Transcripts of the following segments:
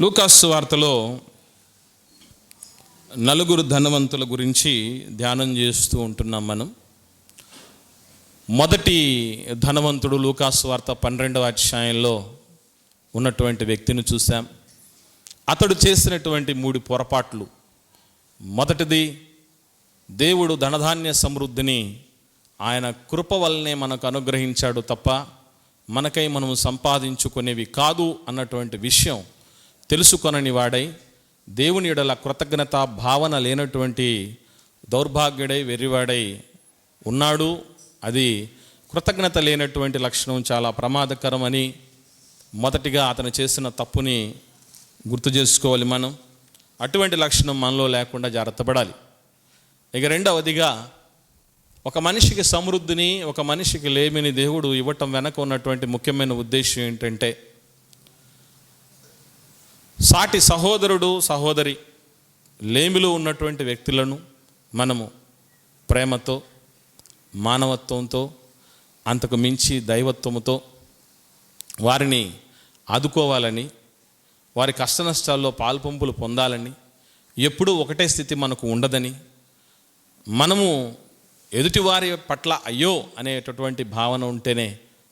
లూకాసు వార్తలో నలుగురు ధనవంతుల గురించి ధ్యానం చేస్తూ ఉంటున్నాం మనం. మొదటి ధనవంతుడు లూకాసు వార్త 12వ అధ్యాయంలో ఉన్నటువంటి వ్యక్తిని చూసాం. అతడు చేసినటువంటి 3 పొరపాట్లు. మొదటిది, దేవుడు ధనధాన్య సమృద్ధిని ఆయన కృప వల్లనే మనకు అనుగ్రహించాడు తప్ప మనకై మనము సంపాదించుకునేవి కాదు అన్నటువంటి విషయం తెలుసుకొనని వాడై, దేవుని యెడల కృతజ్ఞత భావన లేనటువంటి దౌర్భాగ్యుడై వెర్రివాడై ఉన్నాడు. అది కృతజ్ఞత లేనటువంటి లక్షణం చాలా ప్రమాదకరమని మొదటిగా అతను చేసిన తప్పుని గుర్తు చేసుకోవాలి మనం. అటువంటి లక్షణం మనలో లేకుండా జాగ్రత్త పడాలి. ఇక రెండవదిగా, ఒక మనిషికి సమృద్ధిని, ఒక మనిషికి లేమిని దేవుడు ఇవ్వటం వెనక ఉన్నటువంటి ముఖ్యమైన ఉద్దేశం ఏంటంటే, సాటి సహోదరుడు సహోదరి లేమిలో ఉన్నటువంటి వ్యక్తులను మనము ప్రేమతో, మానవత్వంతో, అంతకు మించి దైవత్వంతో వారిని ఆదుకోవాలని, వారి కష్ట నష్టాల్లో పాల్పంపులు పొందాలని, ఎప్పుడూ ఒకటే స్థితి మనకు ఉండదని, మనము ఎదుటివారి పట్ల అయ్యో అనేటటువంటి భావన ఉంటేనే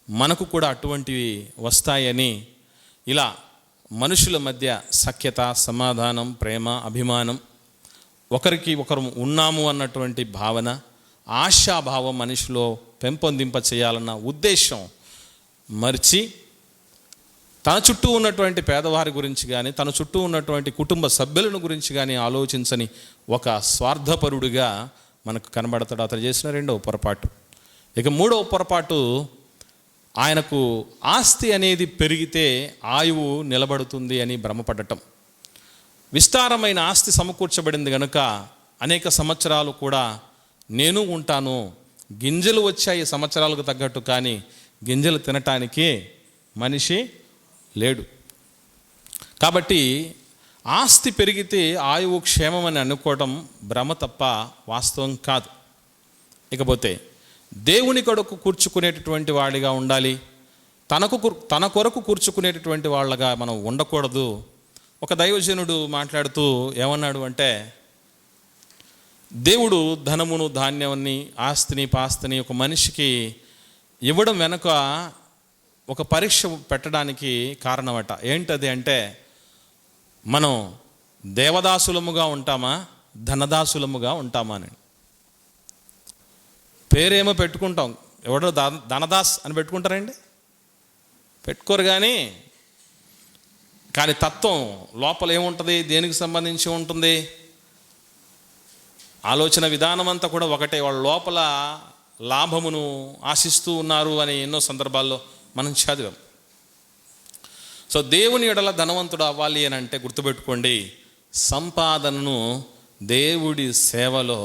మనకు కూడా అటువంటివి వస్తాయని, ఇలా మనుషుల మధ్య సఖ్యత, సమాధానం, ప్రేమ, అభిమానం, ఒకరికి ఒకరు ఉన్నాము అన్నటువంటి భావన, ఆశాభావం మనిషిలో పెంపొందింప చేయాలన్న ఉద్దేశం మరిచి, తన చుట్టూ ఉన్నటువంటి పేదవారి గురించి కానీ, తన చుట్టూ ఉన్నటువంటి కుటుంబ సభ్యులను గురించి కానీ ఆలోచించని ఒక స్వార్థపరుడుగా మనకు కనబడతాడు. అతను చేసిన 2వ పొరపాటు. ఇక 3వ పొరపాటు, ఆయనకు ఆస్తి అనేది పెరిగితే ఆయువు నిలబడుతుంది అని భ్రమపడటం. విస్తారమైన ఆస్తి సమకూర్చబడింది కనుక అనేక సంవత్సరాలు కూడా నేను ఉంటాను, గింజలు వచ్చాయి సంవత్సరాలకు తగ్గట్టు, కానీ గింజలు తినటానికి మనిషి లేడు. కాబట్టి ఆస్తి పెరిగితే ఆయువు క్షేమం అని అనుకోవడం భ్రమ తప్ప వాస్తవం కాదు. ఇకపోతే దేవుని కొరకు కూర్చుకునేటటువంటి వాడిగా ఉండాలి, తన కొరకు కూర్చుకునేటటువంటి వాళ్ళగా మనం ఉండకూడదు. ఒక దైవజనుడు మాట్లాడుతూ ఏమన్నాడు అంటే, దేవుడు ధనమును, ధాన్యాన్ని, ఆస్తిని, పాస్తిని ఒక మనిషికి ఇవ్వడం వెనుక ఒక పరీక్ష పెట్టడానికి కారణమట. ఏంటది అంటే, మనం దేవదాసులముగా ఉంటామా, ధనదాసులముగా ఉంటామా అని. పేరేమో పెట్టుకుంటాం, ఎవడో ధనదాస్ అని పెట్టుకుంటారండి, పెట్టుకోరు. కానీ తత్వం లోపల ఏముంటుంది, దేనికి సంబంధించి ఉంటుంది, ఆలోచన విధానం అంతా కూడా ఒకటే. వాళ్ళ లోపల లాభమును ఆశిస్తూ ఉన్నారు అని ఎన్నో సందర్భాల్లో మనం చదివాం. సో దేవుని యెడల ధనవంతుడు అవ్వాలి అని అంటే గుర్తుపెట్టుకోండి, సంపాదనను దేవుడి సేవలో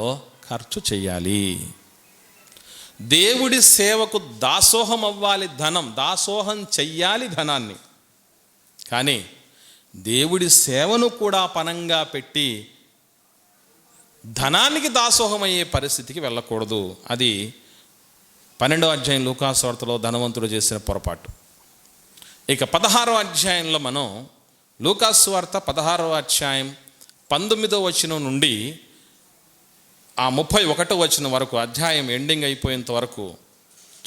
ఖర్చు చేయాలి. దేవుడి సేవకు దాసోహం అవ్వాలి ధనం, దాసోహం చెయ్యాలి ధనాన్ని. కానీ దేవుడి సేవను కూడా పనంగా పెట్టి ధనానికి దాసోహం అయ్యే పరిస్థితికి వెళ్ళకూడదు. అది 12వ అధ్యాయం లూకాసు వార్తలో ధనవంతుడు చేసిన పొరపాటు. ఇక 16వ అధ్యాయంలో మనం లూకాసు వార్త 16వ అధ్యాయం 19వ వచనం నుండి ఆ 31వ వచనం వరకు, అధ్యాయం ఎండింగ్ అయిపోయేంత వరకు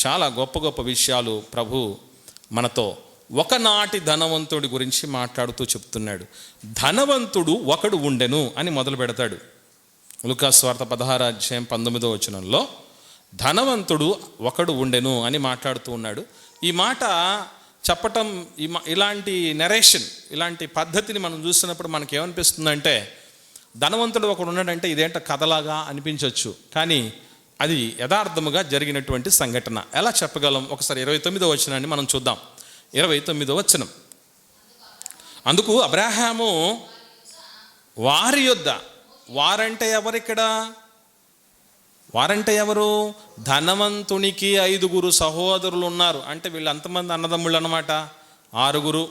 చాలా గొప్ప గొప్ప విషయాలు ప్రభు మనతో ఒకనాటి ధనవంతుడి గురించి మాట్లాడుతూ చెప్తున్నాడు. ధనవంతుడు ఒకడు ఉండెను అని మొదలు పెడతాడు. లూకాసు వార్త 16వ అధ్యాయం 19వ వచనంలో ధనవంతుడు ఒకడు ఉండెను అని మాట్లాడుతూ ఉన్నాడు. ఈ మాట చెప్పటం, ఇలాంటి నెరేషన్, ఇలాంటి పద్ధతిని మనం చూసినప్పుడు మనకి ఏమనిపిస్తుందంటే, ధనవంతుడు ఒకడు ఉన్నాడంటే ఇదేంట కథలాగా అనిపించవచ్చు, కానీ అది యథార్థముగా జరిగినటువంటి సంఘటన. ఎలా చెప్పగలం? ఒకసారి 29వ వచనాన్ని మనం చూద్దాం. 29వ వచనం, అందుకు అబ్రాహాము వారి యొద్ద, వారంటే ఎవరిక్కడ? వారంటే ఎవరు? ధనవంతునికి 5 సహోదరులు ఉన్నారు. అంటే వీళ్ళు ఎంతమంది అన్నదమ్ముళ్ళు అన్నమాట? 6,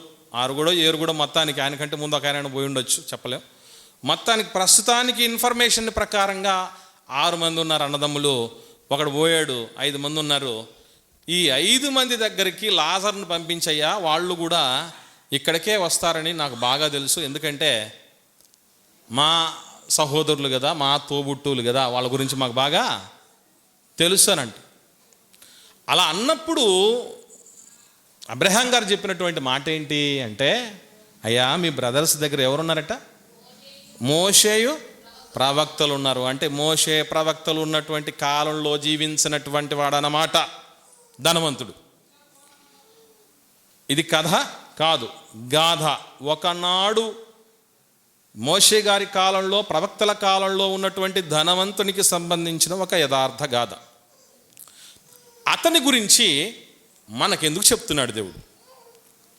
7 మొత్తానికి. ఆయనకంటే ముందు ఒక ఆయన పోయి ఉండొచ్చు, చెప్పలేం. మొత్తానికి ప్రస్తుతానికి ఇన్ఫర్మేషన్ ప్రకారంగా 6 మంది ఉన్నారు అన్నదమ్ములు. ఒకడు పోయాడు, 5 మంది ఉన్నారు. ఈ 5 మంది దగ్గరికి లాజర్ను పంపించయ్యా, వాళ్ళు కూడా ఇక్కడికే వస్తారని నాకు బాగా తెలుసు, ఎందుకంటే మా సహోదరులు కదా, మా తోబుట్టువులు కదా, వాళ్ళ గురించి మాకు బాగా తెలుసు అని అంటే. అలా అన్నప్పుడు అబ్రహాం గారు చెప్పినటువంటి మాట ఏంటి అంటే, అయ్యా మీ బ్రదర్స్ దగ్గర ఎవరున్నారట? మోషేయు ప్రవక్తలు ఉన్నారు. అంటే మోషే ప్రవక్తలు ఉన్నటువంటి కాలంలో జీవించినటువంటి వాడనమాట ధనవంతుడు. ఇది కథ కాదు, గాథ. ఒకనాడు మోషే గారి కాలంలో, ప్రవక్తల కాలంలో ఉన్నటువంటి ధనవంతునికి సంబంధించిన ఒక యథార్థ గాథ. అతని గురించి మనకెందుకు చెప్తున్నాడు దేవుడు?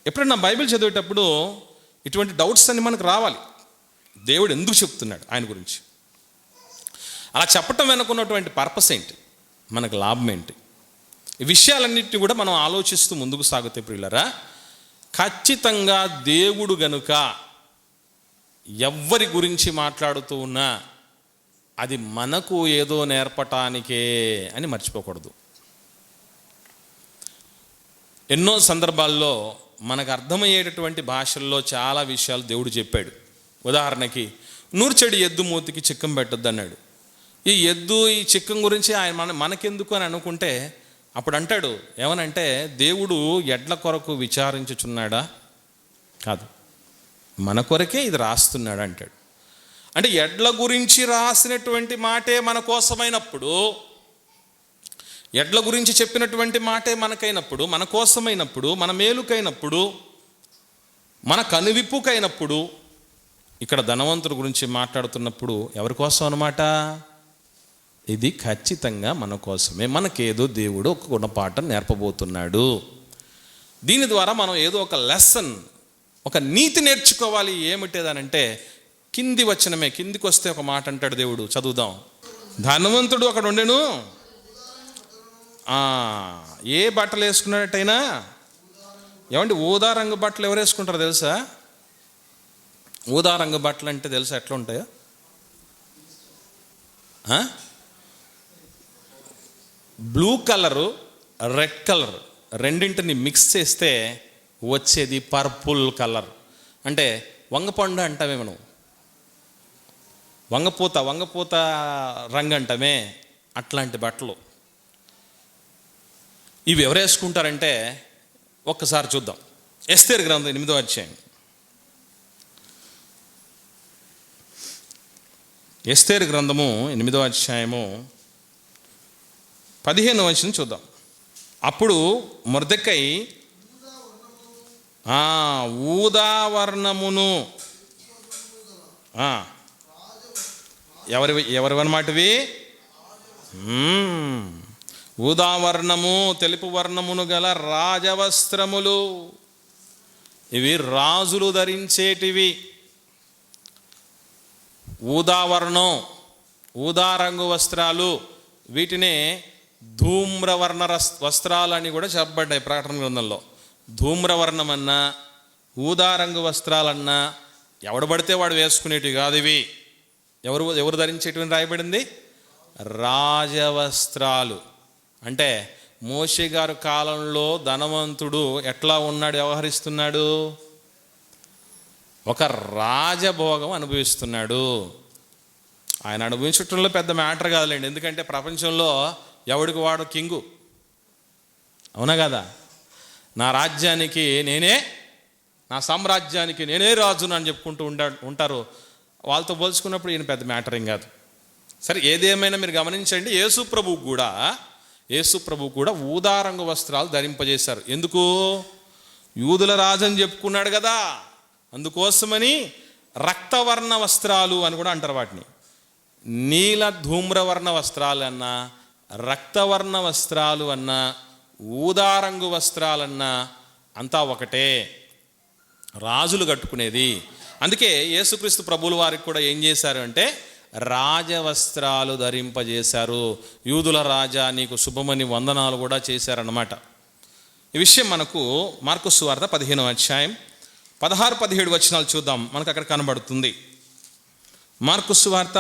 ఎప్పుడైనా బైబిల్ చదివేటప్పుడు ఇటువంటి డౌట్స్ అన్ని మనకు రావాలి. దేవుడు ఎందుకు చెప్తున్నాడు ఆయన గురించి? అలా చెప్పటం వెనుకున్నటువంటి పర్పస్ ఏంటి? మనకు లాభం ఏంటి? ఈ విషయాలన్నింటినీ కూడా మనం ఆలోచిస్తూ ముందుకు సాగితే ప్రియులరా, ఖచ్చితంగా దేవుడు గనుక ఎవ్వరి గురించి మాట్లాడుతూ ఉన్నా అది మనకు ఏదో నేర్పటానికే అని మర్చిపోకూడదు. ఎన్నో సందర్భాల్లో మనకు అర్థమయ్యేటటువంటి భాషల్లో చాలా విషయాలు దేవుడు చెప్పాడు. ఉదాహరణకి, నూర్చెడి ఎద్దు మూతికి చిక్కం పెట్టొద్దు అన్నాడు. ఈ ఎద్దు, ఈ చిక్కం గురించి ఆయన మనకెందుకు అని అనుకుంటే, అప్పుడు అంటాడు ఏమనంటే, దేవుడు ఎడ్ల కొరకు విచారించుచున్నాడా? కాదు, మన కొరకే ఇది రాస్తున్నాడు అంటాడు. అంటే ఎడ్ల గురించి రాసినటువంటి మాటే మన కోసమైనప్పుడు, ఎడ్ల గురించి చెప్పినటువంటి మాటే మనకైనప్పుడు, మన కోసమైనప్పుడు, మన మేలుకైనప్పుడు, మన కనువిప్పుకైనప్పుడు, ఇక్కడ ధనవంతుడి గురించి మాట్లాడుతున్నప్పుడు ఎవరి కోసం అన్నమాట? ఇది ఖచ్చితంగా మన కోసమే. మనకేదో దేవుడు ఒక గుణపాఠం నేర్పబోతున్నాడు. దీని ద్వారా మనం ఏదో ఒక లెసన్, ఒక నీతి నేర్చుకోవాలి. ఏమిటేదనంటే కింది వచనమే. కిందికి వస్తే ఒక మాట అంటాడు దేవుడు, చదువుదాం. ధనవంతుడు అక్కడ ఉండెను. ఏ బట్టలు వేసుకున్నట్టయినా, ఏమంటే ఊదా రంగు బట్టలు ఎవరు వేసుకుంటారో తెలుసా? ఊదా రంగు బట్టలు అంటే తెలుసా ఎట్లా ఉంటాయో? బ్లూ కలరు, రెడ్ కలర్ రెండింటిని మిక్స్ చేస్తే వచ్చేది పర్పుల్ కలర్. అంటే వంగపండు అంటామే మనం, వంగపూత రంగు అంటామే, అట్లాంటి బట్టలు. ఇవి ఎవరు వేసుకుంటారంటే ఒక్కసారి చూద్దాం. ఎస్తేరు గ్రంథం 8వ అధ్యాయం. ఎస్తేరు గ్రంథము 8వ అధ్యాయము 15వ వచనం చూద్దాం. అప్పుడు మొర్దెకై ఊదావర్ణమును, ఎవరివన్నమాటవి? ఊదావర్ణము, తెలుపు వర్ణమును గల రాజవస్త్రములు. ఇవి రాజులు ధరించేటివి. ఊదావర్ణం, ఊదా రంగు వస్త్రాలు, వీటినే ధూమ్రవర్ణ వస్త్రాలు అని కూడా చెప్పబడ్డాయి ప్రకటన గ్రంథంలో. ధూమ్రవర్ణం అన్నా, ఊదా రంగు వస్త్రాలన్నా ఎవడు పడితే వాడు వేసుకునేటివి కాదు ఇవి. ఎవరు ధరించేటివి రాయబడింది? రాజవస్త్రాలు. అంటే మోషే గారు కాలంలో ధనవంతుడు ఎట్లా ఉన్నాడు, వ్యవహరిస్తున్నాడు? ఒక రాజభోగం అనుభవిస్తున్నాడు. ఆయన అనుభవించటంలో పెద్ద మ్యాటర్ కాదులేండి, ఎందుకంటే ప్రపంచంలో ఎవడికి వాడు కింగు, అవునా కదా? నా రాజ్యానికి నేనే, నా సామ్రాజ్యానికి నేనే రాజును అని చెప్పుకుంటూ ఉంటారు. వాళ్ళతో పోల్చుకున్నప్పుడు ఈయన పెద్ద మ్యాటర్ ఏం కాదు. సరే, ఏదేమైనా మీరు గమనించండి, యేసు ప్రభు కూడా ఊదారంగు వస్త్రాలు ధరింపజేశారు. ఎందుకు? యూదుల రాజు అని చెప్పుకున్నాడు కదా, అందుకోసమని. రక్తవర్ణ వస్త్రాలు అని కూడా అంటారు వాటిని. నీల ధూమ్రవర్ణ వస్త్రాలు అన్నా, రక్తవర్ణ వస్త్రాలు అన్నా, ఊదారంగు వస్త్రాలన్నా అంతా ఒకటే, రాజులు కట్టుకునేది. అందుకే యేసుక్రీస్తు ప్రభువుల వారికి కూడా ఏం చేశారు అంటే రాజవస్త్రాలు ధరింపజేశారు. యూదుల రాజా నీకు శుభమని వందనాలు కూడా చేశారన్నమాట. ఈ విషయం మనకు మార్కు సువార్త 15వ అధ్యాయం 16-17 వచనాలు చూద్దాం. మనకు అక్కడ కనబడుతుంది. మార్కు సువార్త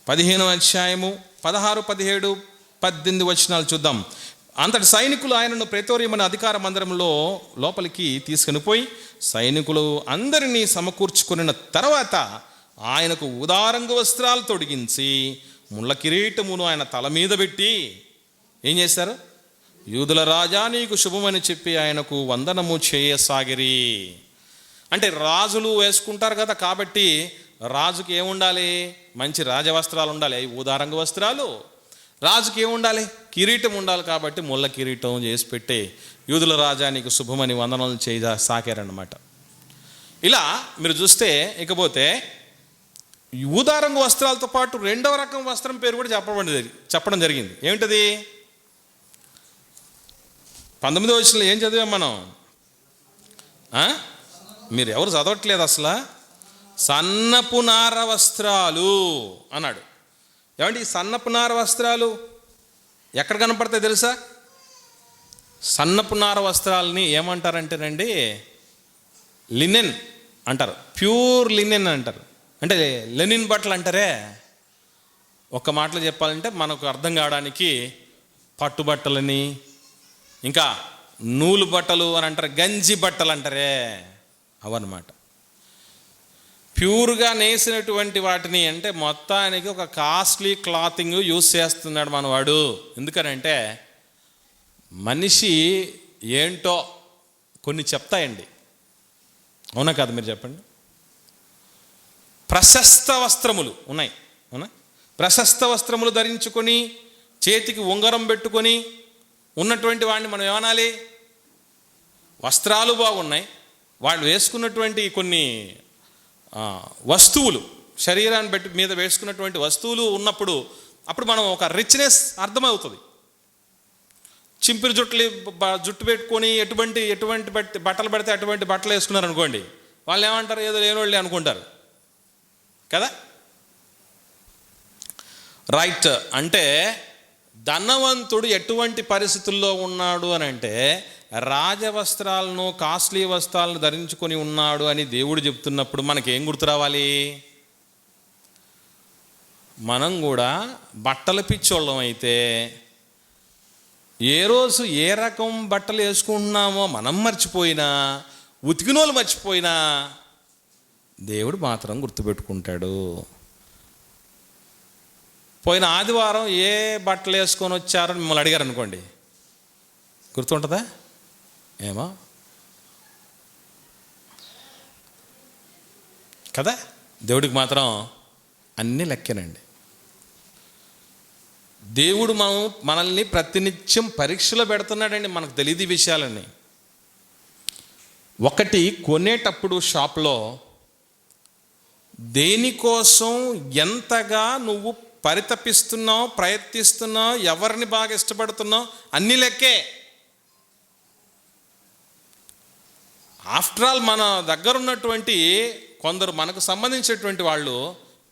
15వ అధ్యాయము 16, 17, 18 వచనాలు చూద్దాం. అంతటి సైనికులు ఆయనను ప్రేతోరియం అనే అధికార మందిరంలో లోపలికి తీసుకుని పోయి సైనికులు అందరినీ సమకూర్చుకున్న తర్వాత ఆయనకు ఉదారంగు వస్త్రాలు తొడిగించి ముళ్ళ కిరీటమును ఆయన తల మీద పెట్టి ఏం చేశారు? యూదుల రాజా నీకు శుభమని చెప్పి ఆయనకు వందనము చేయసాగిరి. అంటే రాజులు వేసుకుంటారు కదా, కాబట్టి రాజుకి ఏముండాలి? మంచి రాజవస్త్రాలు ఉండాలి. అవి ఉదారంగ వస్త్రాలు. రాజుకి ఏముండాలి? కిరీటం ఉండాలి. కాబట్టి ముళ్ళ కిరీటం చేసి పెట్టి యూదుల రాజా నీకు శుభమని వందనలు సాకారన్నమాట. ఇలా మీరు చూస్తే ఇకపోతే ఊదారంగు వస్త్రాలతో పాటు రెండవ రకం వస్త్రం పేరు కూడా చెప్పడం జరిగింది. ఏమిటది? 19వ వచనంలో ఏం చదివాం మనం? మీరు ఎవరు చదవట్లేదు అసలు. సన్నపు నార వస్త్రాలు అన్నాడు. ఏమంటే ఈ సన్నపు నార వస్త్రాలు ఎక్కడ కనపడతాయి తెలుసా? సన్నపు నార వస్త్రాలని ఏమంటారంటేనండి, లినెన్ అంటారు, ప్యూర్ లినెన్ అంటారు. అంటే లెనిన్ బట్టలు అంటారే. ఒక్క మాటలో చెప్పాలంటే మనకు అర్థం కావడానికి పట్టుబట్టలని, ఇంకా నూలు బట్టలు అని అంటారు, గంజి బట్టలు అంటారే, అవన్నమాట. ప్యూర్గా నేసినటువంటి వాటిని, అంటే మొత్తానికి ఒక కాస్ట్లీ క్లాతింగ్ యూజ్ చేస్తున్నాడు మనవాడు. ఎందుకనంటే మనిషి ఏంటో కొన్ని చెప్తాయండి. అవునా కాదు? మీరు చెప్పండి. ప్రశస్త వస్త్రములు ఉన్నాయి, అవునా? ప్రశస్త వస్త్రములు ధరించుకొని చేతికి ఉంగరం పెట్టుకొని ఉన్నటువంటి వాడిని మనం ఏమనాలి? వస్త్రాలు బాగున్నాయి, వాళ్ళు వేసుకున్నటువంటి కొన్ని వస్తువులు, శరీరాన్ని బట్టి మీద వేసుకున్నటువంటి వస్తువులు ఉన్నప్పుడు అప్పుడు మనం ఒక రిచ్నెస్ అర్థమవుతుంది. చింపిరి జుట్టు పెట్టుకొని ఎటువంటి బట్టలు పడితే అటువంటి బట్టలు వేసుకున్నారు అనుకోండి, వాళ్ళు ఏమంటారు? ఏదో లేనోళ్ళే అనుకుంటారు కదా. రైట్. అంటే ధనవంతుడు ఎటువంటి పరిస్థితుల్లో ఉన్నాడు అని అంటే రాజవస్త్రాలను, కాస్ట్లీ వస్త్రాలను ధరించుకొని ఉన్నాడు అని దేవుడు చెప్తున్నప్పుడు మనకేం గుర్తు రావాలి? మనం కూడా బట్టల పిచ్చోళ్ళం అయితే ఏ రోజు ఏ రకం బట్టలు వేసుకుంటున్నామో మనం మర్చిపోయినా, ఉతికినోళ్ళు మర్చిపోయినా దేవుడు మాత్రం గుర్తుపెట్టుకుంటాడు. పోయిన ఆదివారం ఏ బట్టలు వేసుకొని వచ్చారని మిమ్మల్ని అడిగారు అనుకోండి, గుర్తుంటుందా? ఏమో కదా. దేవుడికి మాత్రం అన్నీ లెక్కేనండి. దేవుడు మనల్ని ప్రతినిత్యం పరీక్షలో పెడుతున్నాడండి. మనకు తెలియదు ఈ విషయాలన్నీ. ఒకటి కొనేటప్పుడు షాప్లో దేనికోసం ఎంతగా నువ్వు పరితపిస్తున్నావు, ప్రయత్నిస్తున్నావు, ఎవరిని బాగా ఇష్టపడుతున్నావు, అన్నీ లెక్కే. ఆఫ్టర్ ఆల్ మన దగ్గర ఉన్నటువంటి కొందరు మనకు సంబంధించినటువంటి వాళ్ళు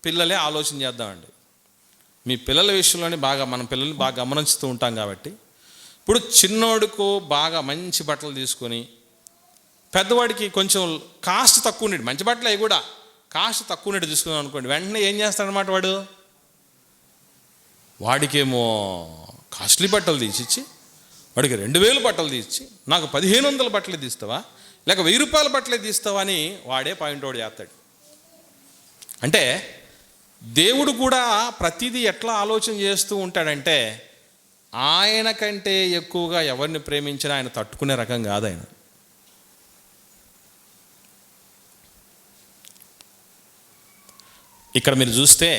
పిల్లలే ఆలోచన చేద్దామండి. మీ పిల్లల విషయంలోనే మనం పిల్లల్ని బాగా గమనిస్తూ ఉంటాం కాబట్టి, ఇప్పుడు చిన్నోడుకు బాగా మంచి బట్టలు తీసుకొని, పెద్దవాడికి కొంచెం కాస్ట్ తక్కువ ఉండేది, మంచి బట్టలు అవి కూడా కాస్ట్ తక్కువ ఉండేది తీసుకున్నాం అనుకోండి, వెంటనే ఏం చేస్తాడనమాట వాడికేమో కాస్ట్లీ బట్టలు తీసిచ్చి, వాడికి 2000 బట్టలు తీసి, నాకు 1500 బట్టలు తీస్తావా, లేక 1000 రూపాయల బట్టలే తీస్తావా అని వాడే పాయింట్ అవుట్ చేస్తాడు. అంటే దేవుడు కూడా ప్రతిదీ ఎట్లా ఆలోచన చేస్తూ ఉంటాడంటే, ఆయన కంటే ఎక్కువగా ఎవరిని ప్రేమించినా ఆయన తట్టుకునే రకం కాదు ఆయన. ఇక్కడ మీరు చూస్తే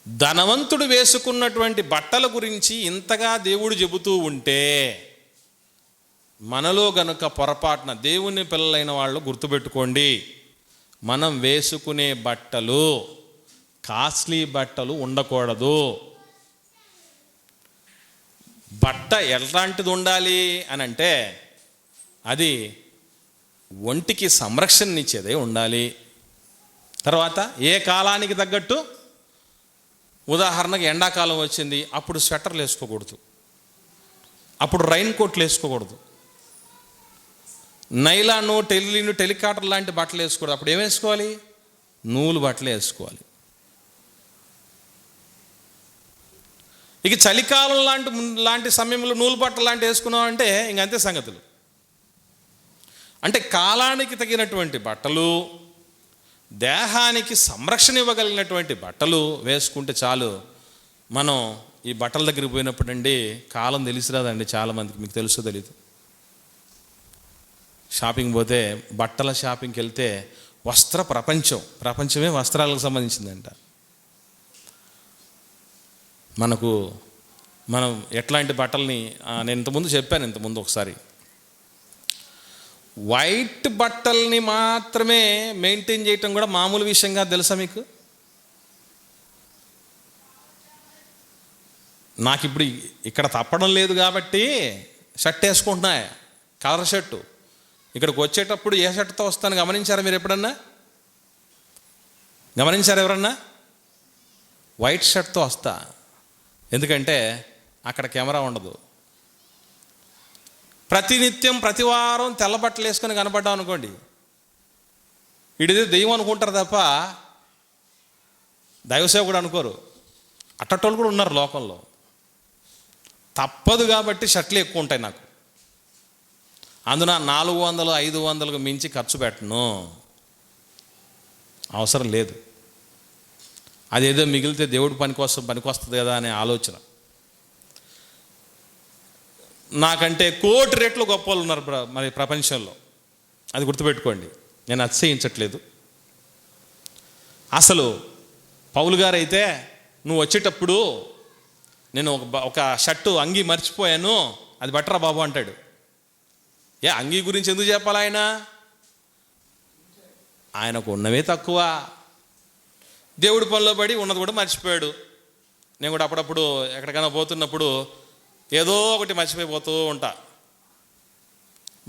ధనవంతుడు వేసుకున్నటువంటి బట్టల గురించి ఇంతగా దేవుడు చెబుతూ ఉంటే, మనలో గనుక పొరపాటున దేవుని పిల్లలైన వాళ్ళు గుర్తుపెట్టుకోండి, మనం వేసుకునే బట్టలు కాస్ట్లీ బట్టలు ఉండకూడదు. బట్ట ఎలాంటిది ఉండాలి అని అంటే అది ఒంటికి సంరక్షణనిచ్చేదే ఉండాలి. తర్వాత ఏ కాలానికి తగ్గట్టు, ఉదాహరణకు ఎండాకాలం వచ్చింది, అప్పుడు స్వెటర్లు వేసుకోకూడదు, అప్పుడు రైన్ కోట్లు వేసుకోకూడదు, నైలాను, టెలికాటర్ లాంటి బట్టలు వేసుకోకూడదు. అప్పుడు ఏం వేసుకోవాలి? నూలు బట్టలు వేసుకోవాలి. ఇక చలికాలం లాంటి సమయంలో నూలు బట్టలు లాంటి వేసుకున్నాం అంటే ఇంకంతే సంగతులు. అంటే కాలానికి తగినటువంటి బట్టలు, దేహానికి సంరక్షణ ఇవ్వగలిగినటువంటి బట్టలు వేసుకుంటే చాలు. మనం ఈ బట్టల దగ్గరికి పోయినప్పుడు అండి కాలం తెలిసిరాదండి చాలామందికి. మీకు తెలుసో తెలీదు. షాపింగ్ పోతే, బట్టల షాపింగ్కి వెళ్తే ప్రపంచమే వస్త్రాలకు సంబంధించిందంట. మనం ఎట్లాంటి బట్టల్ని నేను ఇంతకుముందు చెప్పాను ఒకసారి, వైట్ బట్టల్ని మాత్రమే మెయింటైన్ చేయటం కూడా మామూలు విషయంగా తెలుసా మీకు? నాకు ఇప్పుడు ఇక్కడ తప్పడం లేదు కాబట్టి షర్ట్ వేసుకుంటున్నా, కలర్ షర్టు. ఇక్కడికి వచ్చేటప్పుడు ఏ షర్ట్తో వస్తాను గమనించారా మీరు ఎప్పుడన్నా? గమనించారా ఎవరన్నా? వైట్ షర్ట్తో వస్తా. ఎందుకంటే అక్కడ కెమెరా ఉండదు. ప్రతినిత్యం ప్రతి వారం తెల్ల బట్టలు వేసుకొని కనపడ్డాం అనుకోండి, ఇడిదే దెయ్యం అనుకుంటారు తప్ప దైవసేవకుడు అనుకోరు. అట్టటోళ్ళు కూడా ఉన్నారు లోకంలో. తప్పదు కాబట్టి షర్ట్లు ఎక్కువ ఉంటాయి నాకు. అందున 400, 500కు మించి ఖర్చు పెట్టను, అవసరం లేదు. అదేదో మిగిలితే దేవుడి పనికొస్తుంది కదా అనే ఆలోచన. నాకంటే కోటి రెట్లు గొప్ప వాళ్ళు ఉన్నారు మరి ప్రపంచంలో, అది గుర్తుపెట్టుకోండి. నేను అతిశయించట్లేదు. అసలు పౌలు గారు అయితే, నువ్వు వచ్చేటప్పుడు నేను ఒక షర్టు అంగీ మర్చిపోయాను, అది బట్టరా బాబు అంటాడు. అంగీ గురించి ఎందుకు చెప్పాలి? ఆయనకు ఉన్నవే తక్కువ, దేవుడి పనిలో పడి ఉన్నది కూడా మర్చిపోయాడు. నేను కూడా అప్పుడప్పుడు ఎక్కడికైనా పోతున్నప్పుడు ఏదో ఒకటి మర్చిపోతూ ఉంటా.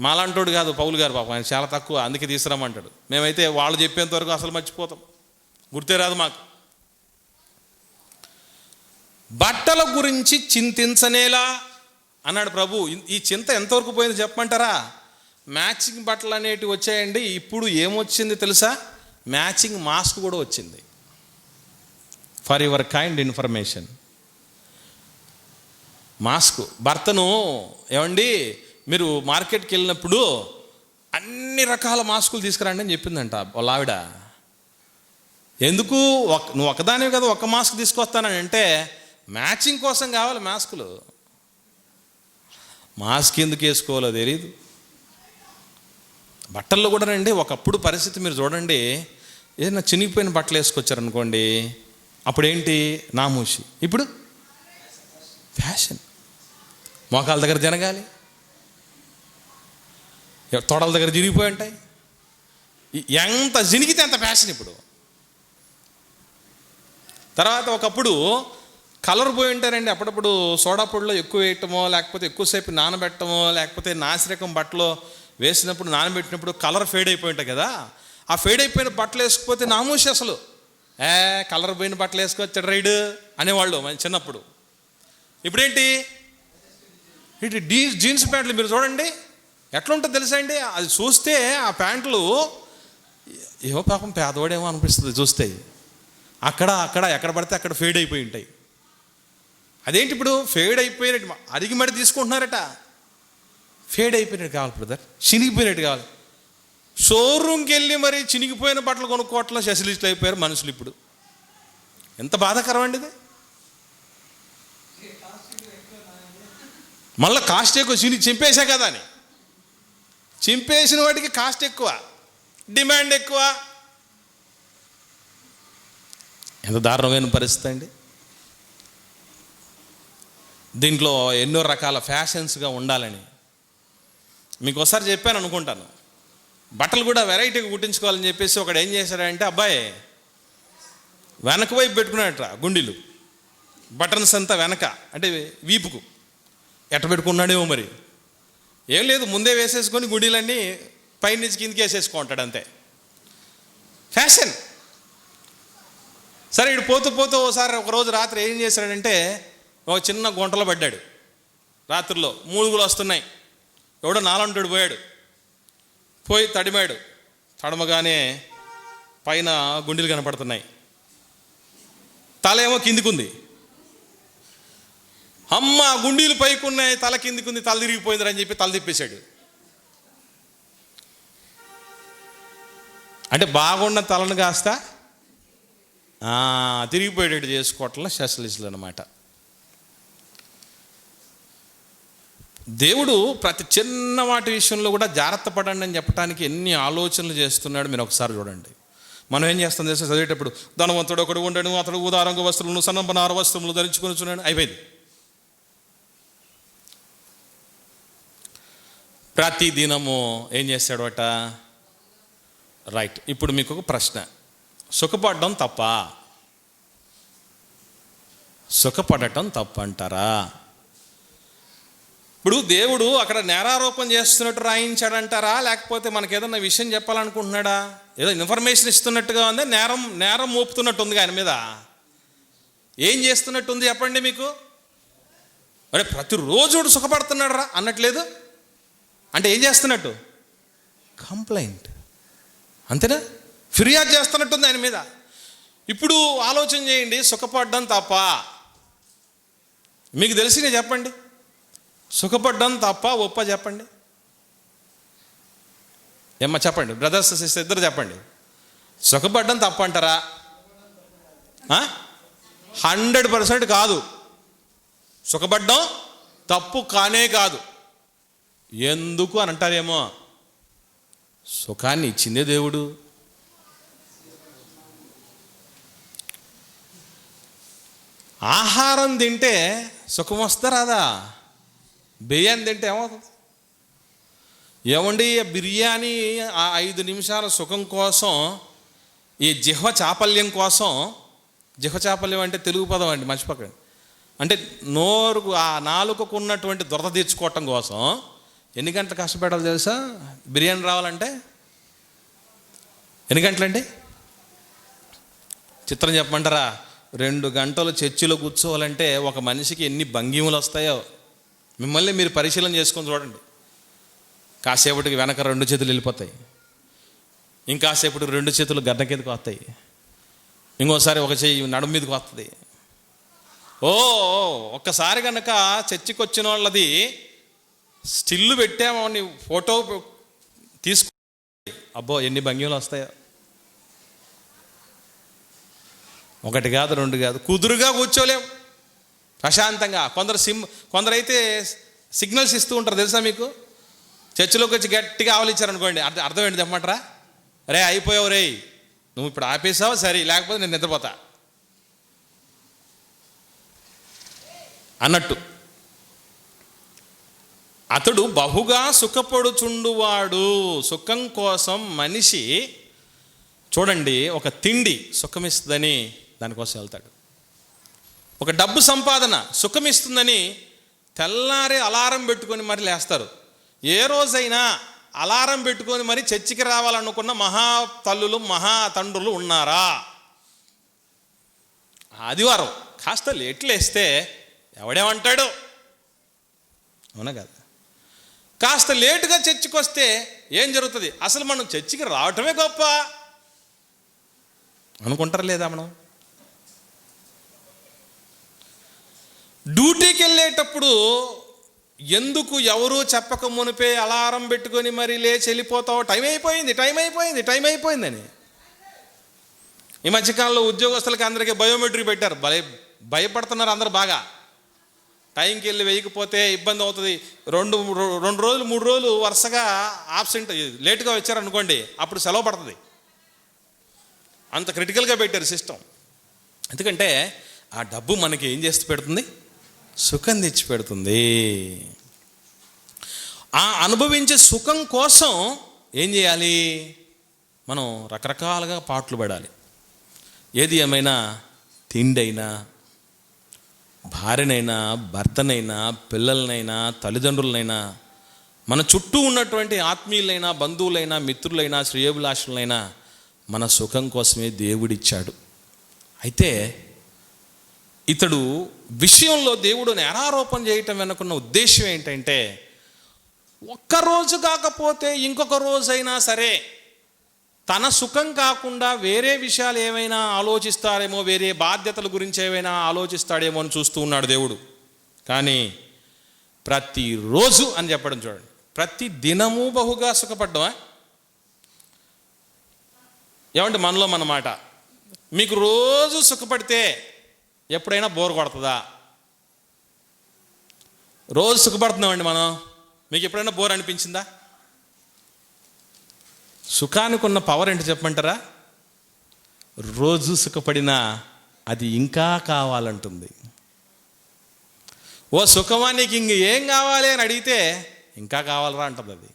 మాలాంటోడు కాదు పౌలు గారు, పాపం ఆయన చాలా తక్కువ, అందుకే తీసుకురామంటాడు. మేమైతే వాళ్ళు చెప్పేంత వరకు అసలు మర్చిపోతాం, గుర్తే రాదు మాకు. బట్టల గురించి చింతించనేలా అన్నాడు ప్రభు. ఈ చింత ఎంతవరకు పోయింది చెప్పమంటారా? మ్యాచింగ్ బట్టలు అనేటివి వచ్చాయండి. ఇప్పుడు ఏమొచ్చింది తెలుసా? మ్యాచింగ్ మాస్క్ కూడా వచ్చింది. For your kind information, mask. భర్తను ఏమండి మీరు మార్కెట్కి వెళ్ళినప్పుడు అన్ని రకాల మాస్కులు తీసుకురండి అని చెప్పిందంట వాళ్ళ ఆవిడ. ఎందుకు? నువ్వు ఒకదానివి కదా ఒక మాస్క్ తీసుకొస్తానని అంటే, మ్యాచింగ్ కోసం కావాలి మాస్కులు. మాస్క్ ఎందుకు వేసుకోవాలో తెలీదు. బట్టల్లో కూడా రండి, ఒకప్పుడు పరిస్థితి మీరు చూడండి, ఏదైనా చినిగిపోయిన బట్టలు వేసుకొచ్చారనుకోండి, అప్పుడేంటి నామూషి. ఇప్పుడు ఫ్యాషన్. మోకాల దగ్గర జరగాలి, తొడల దగ్గర జిరిగిపోయి ఉంటాయి. ఎంత జినిగితే అంత ఫ్యాషన్ ఇప్పుడు. తర్వాత ఒకప్పుడు కలర్ పోయి ఉంటారండి. అప్పుడప్పుడు సోడా పొడిలో ఎక్కువ వేయటమో, లేకపోతే ఎక్కువసేపు నానబెట్టమో, లేకపోతే నాసిరకం బట్టలో వేసినప్పుడు నానబెట్టినప్పుడు కలర్ ఫేడ్ అయిపోయి ఉంటాయి కదా. ఆ ఫేడ్ అయిపోయిన బట్టలు వేసుకుపోతే నామూషి. అసలు కలర్ పోయిన బట్టలు వేసుకొచ్చాడు రైడ్ అనేవాళ్ళు మన చిన్నప్పుడు. ఇప్పుడేంటి? ఇటు జీన్స్ ప్యాంట్లు మీరు చూడండి ఎట్లా ఉంటుందో తెలుసా అండి. అది చూస్తే ఆ ప్యాంట్లు ఏవో పాపం పేదవాడేమో అనిపిస్తుంది చూస్తే. అక్కడ ఎక్కడ పడితే అక్కడ ఫేడ్ అయిపోయి ఉంటాయి. అదేంటి ఇప్పుడు ఫేడ్ అయిపోయినట్టు అరిగి మరి తీసుకుంటున్నారట. ఫేడ్ అయిపోయినట్టు కావాలి బ్రదర్, చినిగిపోయినట్టు కావాలి. షోరూమ్కి వెళ్ళి మరి చినిగిపోయిన బట్టలు కొనుక్కోవట్ల స్పెషలిస్టులు అయిపోయారు మనుషులు ఇప్పుడు. ఎంత బాధాకరం అండి ఇది. మళ్ళీ కాస్ట్ ఎక్కువ, చింపేసా కదా అని. చింపేసిన వాటికి కాస్ట్ ఎక్కువ, డిమాండ్ ఎక్కువ. ఎంత దారుణమైన పరిస్థితి అండి. దీంట్లో ఎన్నో రకాల ఫ్యాషన్స్గా ఉండాలని మీకు ఒకసారి చెప్పాను అనుకుంటాను. బట్టలు కూడా వెరైటీగా కుట్టించుకోవాలని చెప్పేసి ఒకడు ఏం చేశాడంటే, అబ్బాయి వెనక వైపు పెట్టుకున్నాడట గుండీలు, బటన్స్ అంతా వెనక, అంటే వీపుకు ఎట్ట పెట్టుకున్నాడేమో మరి. ఏం లేదు, ముందే వేసేసుకొని గుండీలన్నీ పైనుంచి కిందకి వేసేసుకుంటాడు అంతే. ఫ్యాషన్. సరే ఇటు పోతూ ఒకసారి ఒకరోజు రాత్రి ఏం చేశాడంటే, ఒక చిన్న గుంటలో పడ్డాడు. రాత్రిలో మూలుగులు వస్తున్నాయి. ఎవడో నాలంటాడు పోయి తడిమాడు. తడమగానే పైన గుండెలు కనపడుతున్నాయి, తల ఏమో కిందికుంది. అమ్మ గుండీలు పైకున్నాయి, తల కిందికుంది, తల తిరిగిపోయింది అని చెప్పి తల తిప్పేశాడు. అంటే బాగున్న తలను కాస్త తిరిగిపోయేటట్టు చేసుకోవటంలో స్పెషలిస్టులు అనమాట. దేవుడు ప్రతి చిన్న వాటి విషయంలో కూడా జాగ్రత్త పడండి అని చెప్పడానికి ఎన్ని ఆలోచనలు చేస్తున్నాడు మీరు ఒకసారి చూడండి. మనం ఏం చేస్తాం తెలుసా, చదివేటప్పుడు ధనవంతుడు ఒకడు ఉండను, అతడు ఉదారంగ వస్త్రములు సన్నపనార వస్త్రములు ధరించుకొని చూడండి, అయిపోయింది. ప్రతి దినము ఏం చేస్తాడట? రైట్. ఇప్పుడు మీకు ఒక ప్రశ్న, సుఖపడడం తప్ప? సుఖపడటం తప్పంటారా? ఇప్పుడు దేవుడు అక్కడ నేరారోపణ చేస్తున్నట్టు రాయించాడంటారా, లేకపోతే మనకి ఏదన్నా విషయం చెప్పాలనుకుంటున్నాడా? ఏదో ఇన్ఫర్మేషన్ ఇస్తున్నట్టుగా ఉంది, నేరం మోపుతున్నట్టు ఉంది ఆయన మీద. ఏం చేస్తున్నట్టు ఉంది చెప్పండి మీకు? అరే ప్రతిరోజు సుఖపడుతున్నాడు రా అన్నట్లేదు. అంటే ఏం చేస్తున్నట్టు? కంప్లైంట్, అంతేనా? ఫిర్యాదు చేస్తున్నట్టుంది ఆయన మీద. ఇప్పుడు ఆలోచన చేయండి, సుఖపడ్డం తప్ప? మీకు తెలిసినే చెప్పండి. సుఖపడ్డం తప్ప ఒప్ప చెప్పండి. ఏమ్మా చెప్పండి, బ్రదర్స్ సిస్టర్ ఇద్దరు చెప్పండి. సుఖపడ్డం తప్ప అంటారా? 100% కాదు. సుఖపడ్డం తప్పు కానే కాదు. ఎందుకు అని అంటారేమో, సుఖాన్ని ఇచ్చిందే దేవుడు. ఆహారం తింటే సుఖం వస్తా రాదా? బిర్యానీ తింటే ఏమవుతుంది? ఏమండి బిర్యానీ ఆ 5 నిమిషాల సుఖం కోసం, ఈ జిహ్వ చాపల్యం కోసం, జిహ్వ చాపల్యం అంటే తెలుగు పదం అండి, మర్చిపోకండి. అంటే నోరుకు ఆ నాలుకకు ఉన్నటువంటి దురద తీర్చుకోవటం కోసం ఎన్ని గంటలు కష్టపడాలి తెలుసా? బిర్యానీ రావాలంటే ఎన్ని గంటలండి? చిత్రం చెప్పమంటారా? 2 గంటలు చర్చిలో కూర్చోవాలంటే ఒక మనిషికి ఎన్ని భంగిములు వస్తాయో మిమ్మల్ని మీరు పరిశీలన చేసుకొని చూడండి. కాసేపటికి వెనక 2 చేతులు వెళ్ళిపోతాయి, ఇంకాసేపటికి 2 చేతులు గడ్డ కిందకు వస్తాయి, ఇంకోసారి ఒక చెయ్యి నడుము మీదకి వస్తుంది. ఒక్కసారి కనుక చర్చికి వచ్చిన వాళ్ళది స్టిల్లు పెట్టామని ఫోటో తీసుకు, అబ్బో ఎన్ని భంగిములు వస్తాయో. 1 కాదు 2 కాదు, కుదురుగా కూర్చోలేం ప్రశాంతంగా. కొందరైతే సిగ్నల్స్ ఇస్తూ ఉంటారు తెలుసా మీకు? చర్చిలోకి వచ్చి గట్టిగా ఆవలించారనుకోండి, అర్థం ఏంటి చెప్పమంటారా? రే అయిపోయావు రే, నువ్వు ఇప్పుడు ఆపేసావు సరే, లేకపోతే నేను నిద్రపోతా అన్నట్టు. అతడు బహుగా సుఖపడుచుండువాడు. సుఖం కోసం మనిషి చూడండి, ఒక తిండి సుఖమిస్తుందని దానికోసం వెళ్తాడు. ఒక డబ్బు సంపాదన సుఖమిస్తుందని తెల్లారే అలారం పెట్టుకొని మరి లేస్తారు. ఏ రోజైనా అలారం పెట్టుకొని మరి చర్చికి రావాలనుకున్న మహా తల్లులు మహా తండ్రులు ఉన్నారా? ఆదివారం కాస్త లేట్లు వేస్తే ఎవడేమంటాడు? అవునా కదా? కాస్త లేటుగా చర్చికి వస్తే ఏం జరుగుతుంది? అసలు మనం చర్చికి రావటమే గొప్ప అనుకుంటారు లేదా? మనం డ్యూటీకి వెళ్ళేటప్పుడు ఎందుకు ఎవరూ చెప్పక మునిపే అలారం పెట్టుకొని మరి లేచి వెళ్ళిపోతావు, టైం అయిపోయిందని. ఈ మధ్యకాలంలో ఉద్యోగస్తులకి అందరికీ బయోమెట్రిక్ పెట్టారు. భయపడుతున్నారు అందరు బాగా. టైంకి వెళ్ళి వేయకపోతే ఇబ్బంది అవుతుంది. 2 రోజులు 3 రోజులు వరుసగా ఆబ్సెంట్ లేటుగా వచ్చారనుకోండి, అప్పుడు సెలవు పడుతుంది. అంత క్రిటికల్గా పెట్టారు సిస్టమ్. ఎందుకంటే ఆ డబ్బు మనకి ఏం చేసి పెడుతుంది? సుఖం తెచ్చి పెడుతుంది. ఆ అనుభవించే సుఖం కోసం ఏం చేయాలి? మనం రకరకాలుగా పాటలు పడాలి. ఏది ఏమైనా తిండైనా, భార్యనైనా, భర్తనైనా, పిల్లలనైనా, తల్లిదండ్రులనైనా, మన చుట్టూ ఉన్నటువంటి ఆత్మీయులైనా, బంధువులైనా, మిత్రులైనా, శ్రేయోభిలాషులైనా మన సుఖం కోసమే దేవుడిచ్చాడు. అయితే ఇతడు విషయంలో దేవుడు నేరారోపణ చేయటం వెనుకున్న ఉద్దేశం ఏంటంటే, ఒక్కరోజు కాకపోతే ఇంకొక రోజైనా సరే తన సుఖం కాకుండా వేరే విషయాలు ఏమైనా ఆలోచిస్తాడేమో, వేరే బాధ్యతల గురించి ఏమైనా ఆలోచిస్తాడేమో అని చూస్తూ ఉన్నాడు దేవుడు. కానీ ప్రతిరోజు అని చెప్పడం చూడండి. ప్రతి దినము బహుగా సుఖపడ్డమా? ఏమంటే మనలో మన మాట, మీకు రోజు సుఖపడితే ఎప్పుడైనా బోర్ కొడుతుందా? రోజు సుఖపడుతున్నామండి మనం, మీకు ఎప్పుడైనా బోర్ అనిపించిందా? సుఖానికి ఉన్న పవర్ ఏంటి చెప్పమంటారా? రోజు సుఖపడినా అది ఇంకా కావాలంటుంది. ఓ సుఖమా నీకు ఇంక ఏం కావాలి అని అడిగితే ఇంకా కావాలరా అంటుంది అది.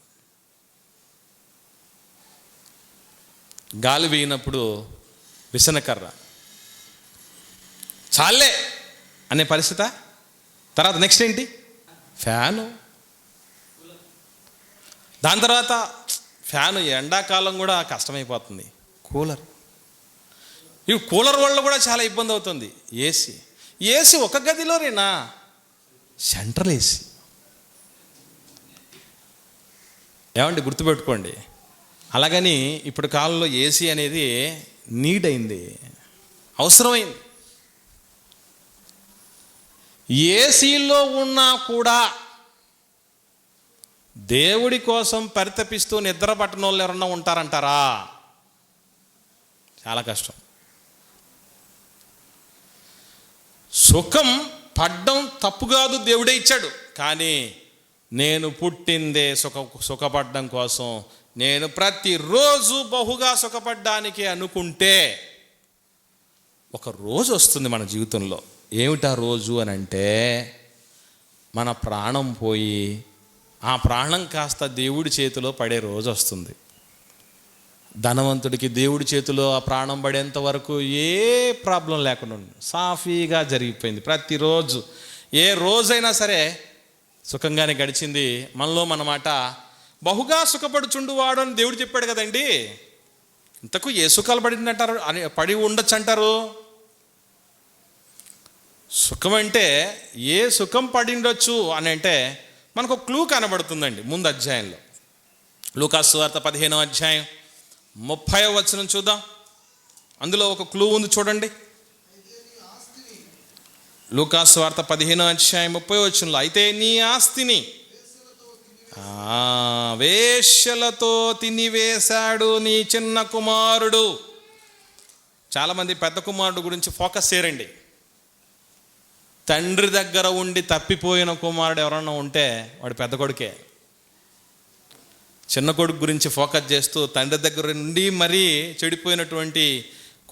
గాలి వేయినప్పుడు విసనకర్ర చాలే అనే పరిస్థితి. తర్వాత నెక్స్ట్ ఏంటి? ఫ్యాను. దాని తర్వాత ఫ్యాను ఎండాకాలం కూడా కష్టమైపోతుంది. కూలర్. ఈ కూలర్ వల్ల కూడా చాలా ఇబ్బంది అవుతుంది. ఏసీ ఒక గదిలోనేనా? Central AC. ఏమండి గుర్తుపెట్టుకోండి. అలాగని ఇప్పుడు కాలంలో ఏసీ అనేది నీడ్ అయింది, అవసరమైంది. ఏసీలో ఉన్నా కూడా దేవుడి కోసం పరితపిస్తూ నిద్ర పట్టని వాళ్ళు ఎవరన్నా ఉంటారంటారా? చాలా కష్టం. సుఖం పడ్డం తప్పు కాదు, దేవుడే ఇచ్చాడు. కానీ నేను పుట్టిందే సుఖపడ్డం కోసం, నేను ప్రతిరోజు బహుగా సుఖపడ్డానికి అనుకుంటే ఒక రోజు వస్తుంది మన జీవితంలో. ఏమిటా రోజు అని అంటే, మన ప్రాణం పోయి ఆ ప్రాణం కాస్త దేవుడి చేతిలో పడే రోజు వస్తుంది. ధనవంతుడికి దేవుడి చేతిలో ఆ ప్రాణం పడేంత వరకు ఏ ప్రాబ్లం లేకుండా సాఫీగా జరిగిపోయింది. ప్రతిరోజు ఏ రోజైనా సరే సుఖంగానే గడిచింది. మనలో మన మాట, బహుగా సుఖపడుచుండు వాడు అని దేవుడు చెప్పాడు కదండి. ఇంతకు ఏ సుఖాలు పడిందంటారు అని పడి ఉండొచ్చు అంటారు? సుఖం అంటే ఏ సుఖం పడిండొచ్చు అని అంటే మనకు ఒక క్లూ కనబడుతుందండి ముందు అధ్యాయంలో. లూకాసు సువార్త 15వ అధ్యాయం 30వ వచనం చూద్దాం. అందులో ఒక క్లూ ఉంది చూడండి. లూకాసు సువార్త 15వ అధ్యాయం 30వ వచనంలో, అయితే నీ ఆస్తిని వేశ్యలతో తినివేశాడు నీ చిన్న కుమారుడు. చాలామంది పెద్ద కుమారుడు గురించి ఫోకస్ చేయరండి. తండ్రి దగ్గర ఉండి తప్పిపోయిన కుమారుడు ఎవరన్నా ఉంటే వాడు పెద్ద కొడుకే. చిన్న కొడుకు గురించి ఫోకస్ చేస్తూ తండ్రి దగ్గర నుండి మరీ చెడిపోయినటువంటి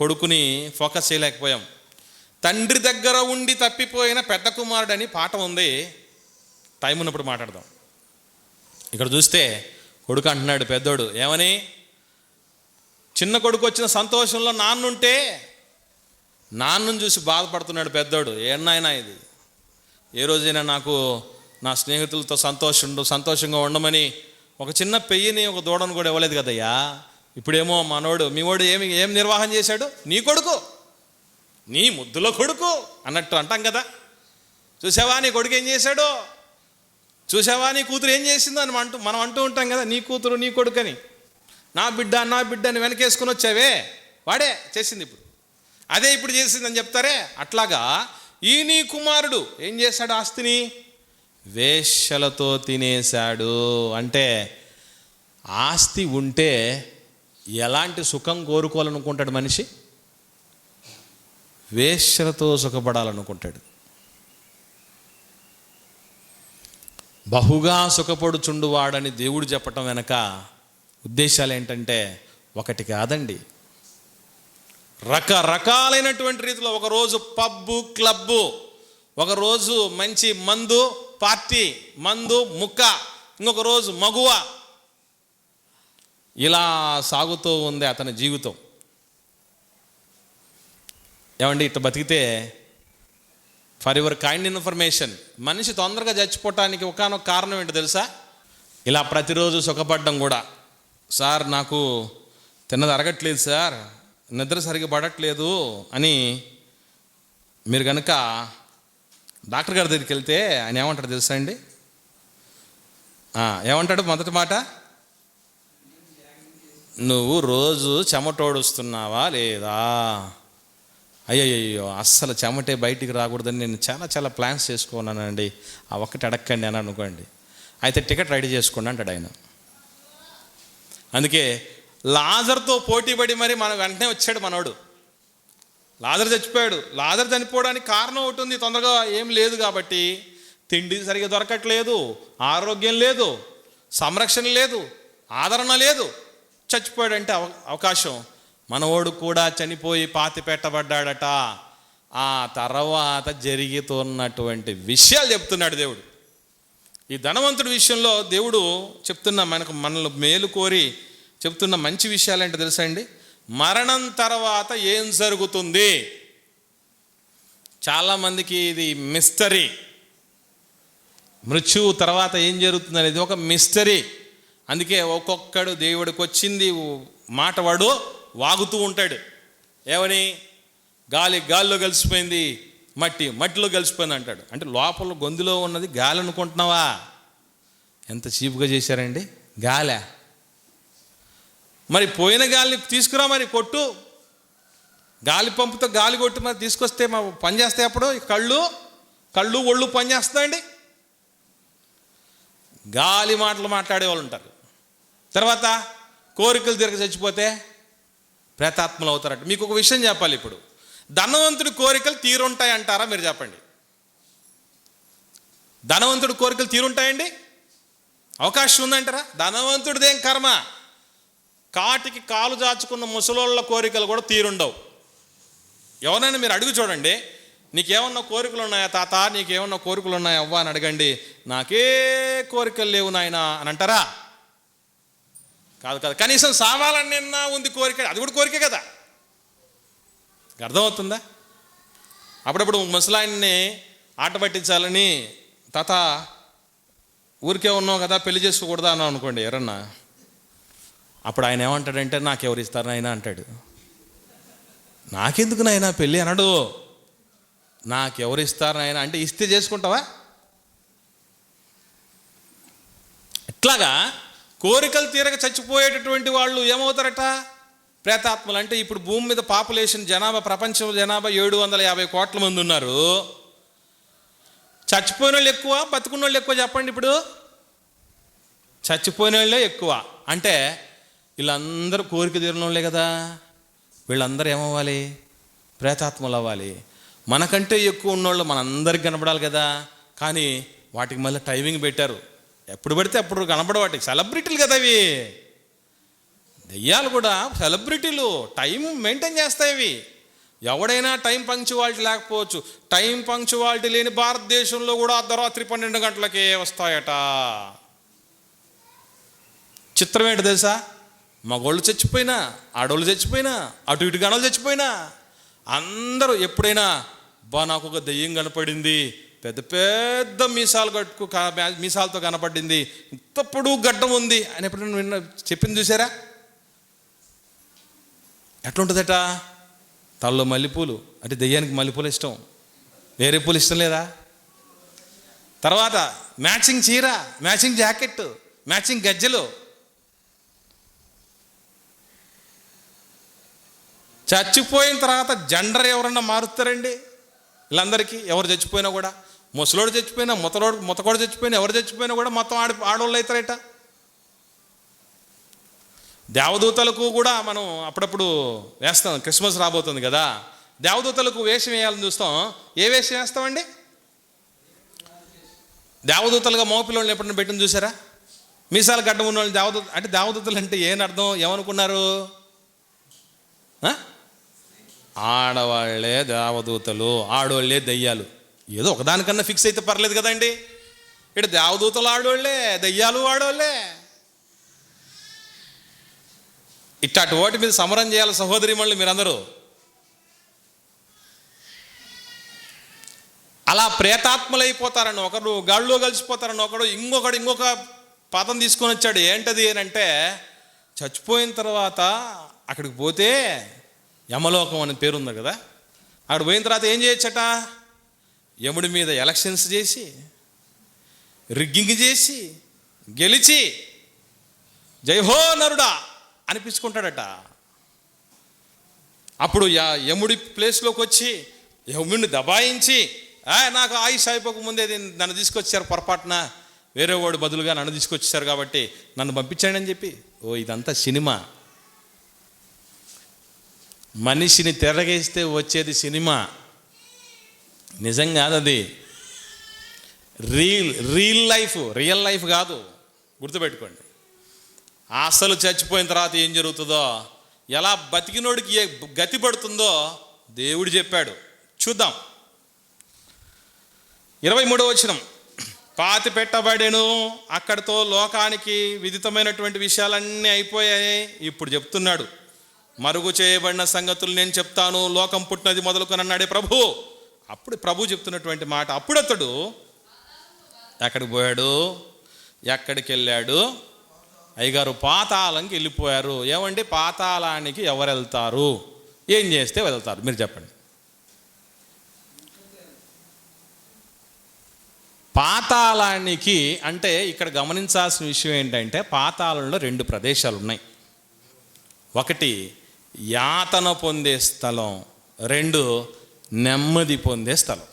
కొడుకుని ఫోకస్ చేయలేకపోయాం. తండ్రి దగ్గర ఉండి తప్పిపోయిన పెద్ద కుమారుడు అని పాట ఉంది. టైం ఉన్నప్పుడు మాట్లాడదాం. ఇక్కడ చూస్తే కొడుకు అంటున్నాడు పెద్దోడు ఏమని, చిన్న కొడుకు వచ్చిన సంతోషంలో నాన్నుంటే నాన్నను చూసి బాధపడుతున్నాడు పెద్దోడు. ఏనాయనా ఇది, ఏ రోజైనా నాకు నా స్నేహితులతో సంతోషంగా ఉండమని ఒక చిన్న పెయ్యిని ఒక దూడను కూడా ఇవ్వలేదు కదయ్యా. ఇప్పుడేమో మనోడు మీవాడు ఏం నిర్వాహం చేశాడు, నీ కొడుకు, నీ ముద్దులో కొడుకు అన్నట్టు అంటాం కదా. చూసావా నీ కొడుకు ఏం చేశాడో, చూసావా నీ కూతురు ఏం చేసిందో అని మనం అంటూ ఉంటాం కదా. నీ కూతురు నీ కొడుకని, నా బిడ్డ అని వెనకేసుకుని వచ్చావే, వాడే చేసింది ఇప్పుడు, అదే ఇప్పుడు చేసిందని చెప్తారే. అట్లాగా ఈ నీ కుమారుడు ఏం చేశాడు, ఆస్తిని వేశ్యలతో తినేశాడు. అంటే ఆస్తి ఉంటే ఎలాంటి సుఖం కోరుకోవాలనుకుంటాడు మనిషి? వేశ్యలతో సుఖపడాలనుకుంటాడు. బహుగా సుఖపడుచుండువాడని దేవుడు చెప్పటం వెనక ఉద్దేశాలు ఏంటంటే ఒకటి కాదండి, రకరకాలైనటువంటి రీతిలో. ఒకరోజు పబ్బు క్లబ్బు, ఒకరోజు మంచి మందు పార్టీ, మందు ముక్క, ఇంకొక రోజు మగువ, ఇలా సాగుతూ ఉంది అతని జీవితం. ఏమండి ఇట్లా బతికితే, ఫర్ యువర్ కైండ్ ఇన్ఫర్మేషన్, మనిషి తొందరగా చచ్చిపోవటానికి ఒకానొక కారణం ఏంటో తెలుసా? ఇలా ప్రతిరోజు సుఖపడ్డం కూడా. సార్ నాకు తిన్నది అరగట్లేదు సార్, నిద్ర సరిగ్గా పడట్లేదు అని మీరు కనుక డాక్టర్ గారి దగ్గరికి వెళ్తే ఆయన ఏమంటాడు తెలుసా అండి? ఏమంటాడు మొదటి మాట, నువ్వు రోజు చెమటోడుస్తున్నావా లేదా అయ్యయ్యో అస్సలు చెమటే బయటికి రాకూడదని నేను చాలా చాలా ప్లాన్స్ చేసుకున్నానండి, ఆ ఒక్కటి అడక్కండి అని అనుకోండి. అయితే టికెట్ రెడీ చేసుకోండి అంటాడు ఆయన. అందుకే లాజర్తో పోటీపడి మరి మన వెంటనే వచ్చాడు మనోడు. లాజర్ చచ్చిపోయాడు. లాజర్ చనిపోవడానికి కారణం ఒకటి ఉంది, తొందరగా ఏం లేదు కాబట్టి. తిండి సరిగా దొరకట్లేదు, ఆరోగ్యం లేదు, సంరక్షణ లేదు, ఆదరణ లేదు. చచ్చిపోయాడంటే అవకాశం. మనవాడు కూడా చనిపోయి పాతి పెట్టబడ్డాడట. ఆ తర్వాత జరుగుతున్నటువంటి విషయాలు చెప్తున్నాడు దేవుడు. ఈ ధనవంతుడి విషయంలో దేవుడు చెప్తున్న మనల్ని మేలు కోరి చెప్తున్న మంచి విషయాలు ఏంటో తెలుసా అండి? మరణం తర్వాత ఏం జరుగుతుంది? చాలామందికి ఇది మిస్టరీ. మృత్యువు తర్వాత ఏం జరుగుతుంది అనేది ఒక మిస్టరీ. అందుకే ఒక్కొక్కడు దేవుడికి వచ్చింది మాట వాడు వాగుతూ ఉంటాడు. ఏమని? గాలిలో కలిసిపోయింది, మట్టిలో కలిసిపోయింది అంటాడు. అంటే లోపల గొంతులో ఉన్నది గాలి అనుకుంటున్నావా? ఎంత చీపుగా చేశారండి గాలి. మరి పోయిన గాలిని తీసుకురా, మరి కొట్టు, గాలి పంపుతో గాలి కొట్టి మరి తీసుకొస్తే మా పని చేస్తాయి. అప్పుడు కళ్ళు ఒళ్ళు పని చేస్తాయండి. గాలి మాటలు మాట్లాడేవాళ్ళు ఉంటారు. తర్వాత కోరికలు తిరగ చచ్చిపోతే ప్రేతాత్మలు అవుతారట. మీకు ఒక విషయం చెప్పాలి. ఇప్పుడు ధనవంతుడి కోరికలు తీరుంటాయి అంటారా? మీరు చెప్పండి. ధనవంతుడి కోరికలు తీరుంటాయండి? అవకాశం ఉందంటారా? ధనవంతుడిదేం కర్మ, కాటికి కాలు చాచుకున్న ముసలోళ్ళ కోరికలు కూడా తీరుండవు. ఎవరైనా మీరు అడుగు చూడండి, నీకేమన్నా కోరికలు ఉన్నాయా తాత, నీకేమన్నా కోరికలు ఉన్నాయా అవ్వ అని అడగండి. నాకే కోరికలు లేవు నాయనా అని అంటారా? కాదు. కనీసం సావాలని నిన్న ఉంది కోరిక, అది కూడా కోరికే కదా. అర్థమవుతుందా? అప్పుడప్పుడు ముసలాయన్ని ఆట పట్టించాలని, తాత ఊరికే ఉన్నావు కదా పెళ్లి చేసుకోకూడదా అన్నావు అనుకోండి ఎవరన్నా. అప్పుడు ఆయన ఏమంటాడంటే, నాకెవరు ఇస్తారు నాయనా అంటాడు. నాకెందుకు నాయనా పెళ్ళి అనడు. నాకెవరు ఇస్తారు నాయనా అంటే ఇస్తే చేసుకుంటావా? ఇట్లాగా కోరికలు తీరక చచ్చిపోయేటటువంటి వాళ్ళు ఏమవుతారట? ప్రేతాత్మలు. అంటే ఇప్పుడు భూమి మీద పాపులేషన్ జనాభా, ప్రపంచ జనాభా 750 కోట్ల మంది ఉన్నారు. చచ్చిపోయిన వాళ్ళు ఎక్కువ, బతుకున్న వాళ్ళు ఎక్కువ చెప్పండి. ఇప్పుడు చచ్చిపోయిన వాళ్ళే ఎక్కువ. అంటే వీళ్ళందరూ కోరిక తీరిన వాళ్ళే కదా. వీళ్ళందరూ ఏమవ్వాలి? ప్రేతాత్మలు అవ్వాలి. మనకంటే ఎక్కువ ఉన్నోళ్ళు మనందరికి కనపడాలి కదా. కానీ వాటికి మళ్ళీ టైమింగ్ పెట్టారు. ఎప్పుడు పడితే అప్పుడు కనపడ, వాటికి సెలబ్రిటీలు కదా అవి. దెయ్యాలు కూడా సెలబ్రిటీలు, టైం మెయింటైన్ చేస్తాయి అవి. ఎవడైనా టైం పంక్చువాలిటీ లేకపోవచ్చు. టైం పంక్చువాలిటీ లేని భారతదేశంలో కూడా అర్ధరాత్రి 12 గంటలకే వస్తాయట. చిత్రం ఏంటి తెలుసా? మగోళ్ళు చచ్చిపోయినా, ఆడోళ్ళు చచ్చిపోయినా, అటు ఇటు గణాలు చచ్చిపోయినా, అందరూ ఎప్పుడైనా నాకు ఒక దెయ్యం కనపడింది, పెద్ద పెద్ద మీసాలతో కనపడింది, ఇంత పొడుగు గడ్డం ఉంది అని ఎప్పుడైనా చెప్పింది చూసారా? ఎట్లుంటుందట? తలలో మల్లెపూలు, అంటే దెయ్యానికి మల్లెపూలు ఇష్టం, వేరే పూలు ఇష్టం లేదా? తర్వాత మ్యాచింగ్ చీర, మ్యాచింగ్ జాకెట్, మ్యాచింగ్ గజ్జెలు. చచ్చిపోయిన తర్వాత జెండర్ ఎవరన్నా మారుస్తారండి? వీళ్ళందరికీ ఎవరు చచ్చిపోయినా కూడా, ముసలోడు చచ్చిపోయినా, ముతకోడు చచ్చిపోయినా, ఎవరు చచ్చిపోయినా కూడా మొత్తం ఆడవాళ్ళు అవుతారట. దేవదూతలకు కూడా మనం అప్పుడప్పుడు వేస్తాం. క్రిస్మస్ రాబోతుంది కదా, దేవదూతలకు వేషం వేయాలని చూస్తాం. ఏ వేషం వేస్తామండి? దేవదూతలుగా మోపిల్లోళ్ళని ఎప్పుడైనా పెట్టిన చూసారా? మీసాలు గడ్డం ఉన్న వాళ్ళు దేవదూత అంటే, దేవదూతలు అంటే ఏం అర్థం? ఏమనుకున్నారు? ఆడవాళ్లే దేవదూతలు, ఆడవాళ్లే దెయ్యాలు. ఏదో ఒకదానికన్నా ఫిక్స్ అయితే పర్లేదు కదండి. ఇక్కడ దేవదూతలు ఆడవాళ్లే, దెయ్యాలు ఆడవాళ్లే. ఇట్లాంటి వాటి మీద సమరం చేయాలి సహోదరి మళ్ళీ మీరందరూ. అలా ప్రేతాత్మలైపోతారని ఒకడు, గాళ్ళలో కలిసిపోతారని ఒకడు, ఇంకొక పదం తీసుకొని వచ్చాడు. ఏంటది అని అంటే, చచ్చిపోయిన తర్వాత అక్కడికి పోతే యమలోకం అనే పేరు ఉంది కదా, అక్కడ పోయిన తర్వాత ఏం చేయొచ్చట? యముడి మీద ఎలక్షన్స్ చేసి, రిగ్గింగ్ చేసి, గెలిచి జై హో నరుడా అనిపించుకుంటాడట. అప్పుడు యముడి ప్లేస్లోకి వచ్చి యముడిని దబాయించి నాకు ఆయుష్ అయిపోక ముందే నన్ను తీసుకొచ్చారు, పొరపాటున వేరే వాడు బదులుగా నన్ను తీసుకొచ్చారు కాబట్టి నన్ను పంపించండి అని చెప్పి. ఇదంతా సినిమా. మనిషిని తిరగేస్తే వచ్చేది సినిమా, నిజం కాదు అది. రియల్ లైఫ్ కాదు, గుర్తుపెట్టుకోండి. అసలు చచ్చిపోయిన తర్వాత ఏం జరుగుతుందో, ఎలా బతికినోడికి ఏ గతి పడుతుందో దేవుడు చెప్పాడు. చూద్దాం. 23వ వచనం. పాతి పెట్టబడెను, అక్కడితో లోకానికి విదితమైనటువంటి విషయాలన్నీ అయిపోయాయి. ఇప్పుడు చెప్తున్నాడు, మరుగు చేయబడిన సంగతులు నేను చెప్తాను, లోకం పుట్టినది మొదలుకొని అన్నాడే ప్రభు. అప్పుడు ప్రభు చెప్తున్నటువంటి మాట. అప్పుడు అతడు ఎక్కడికి పోయాడు? ఎక్కడికి వెళ్ళాడు? అయ్యగారు పాతాళంకి వెళ్ళిపోయారు. ఏమండి, పాతాళానికి ఎవరు వెళ్తారు? ఏం చేస్తే వెళ్తారు? మీరు చెప్పండి. పాతాళానికి అంటే ఇక్కడ గమనించాల్సిన విషయం ఏంటంటే, పాతాళంలో 2 ప్రదేశాలు ఉన్నాయి. ఒకటి యాతన పొందే స్థలం, 2 నెమ్మది పొందే స్థలం.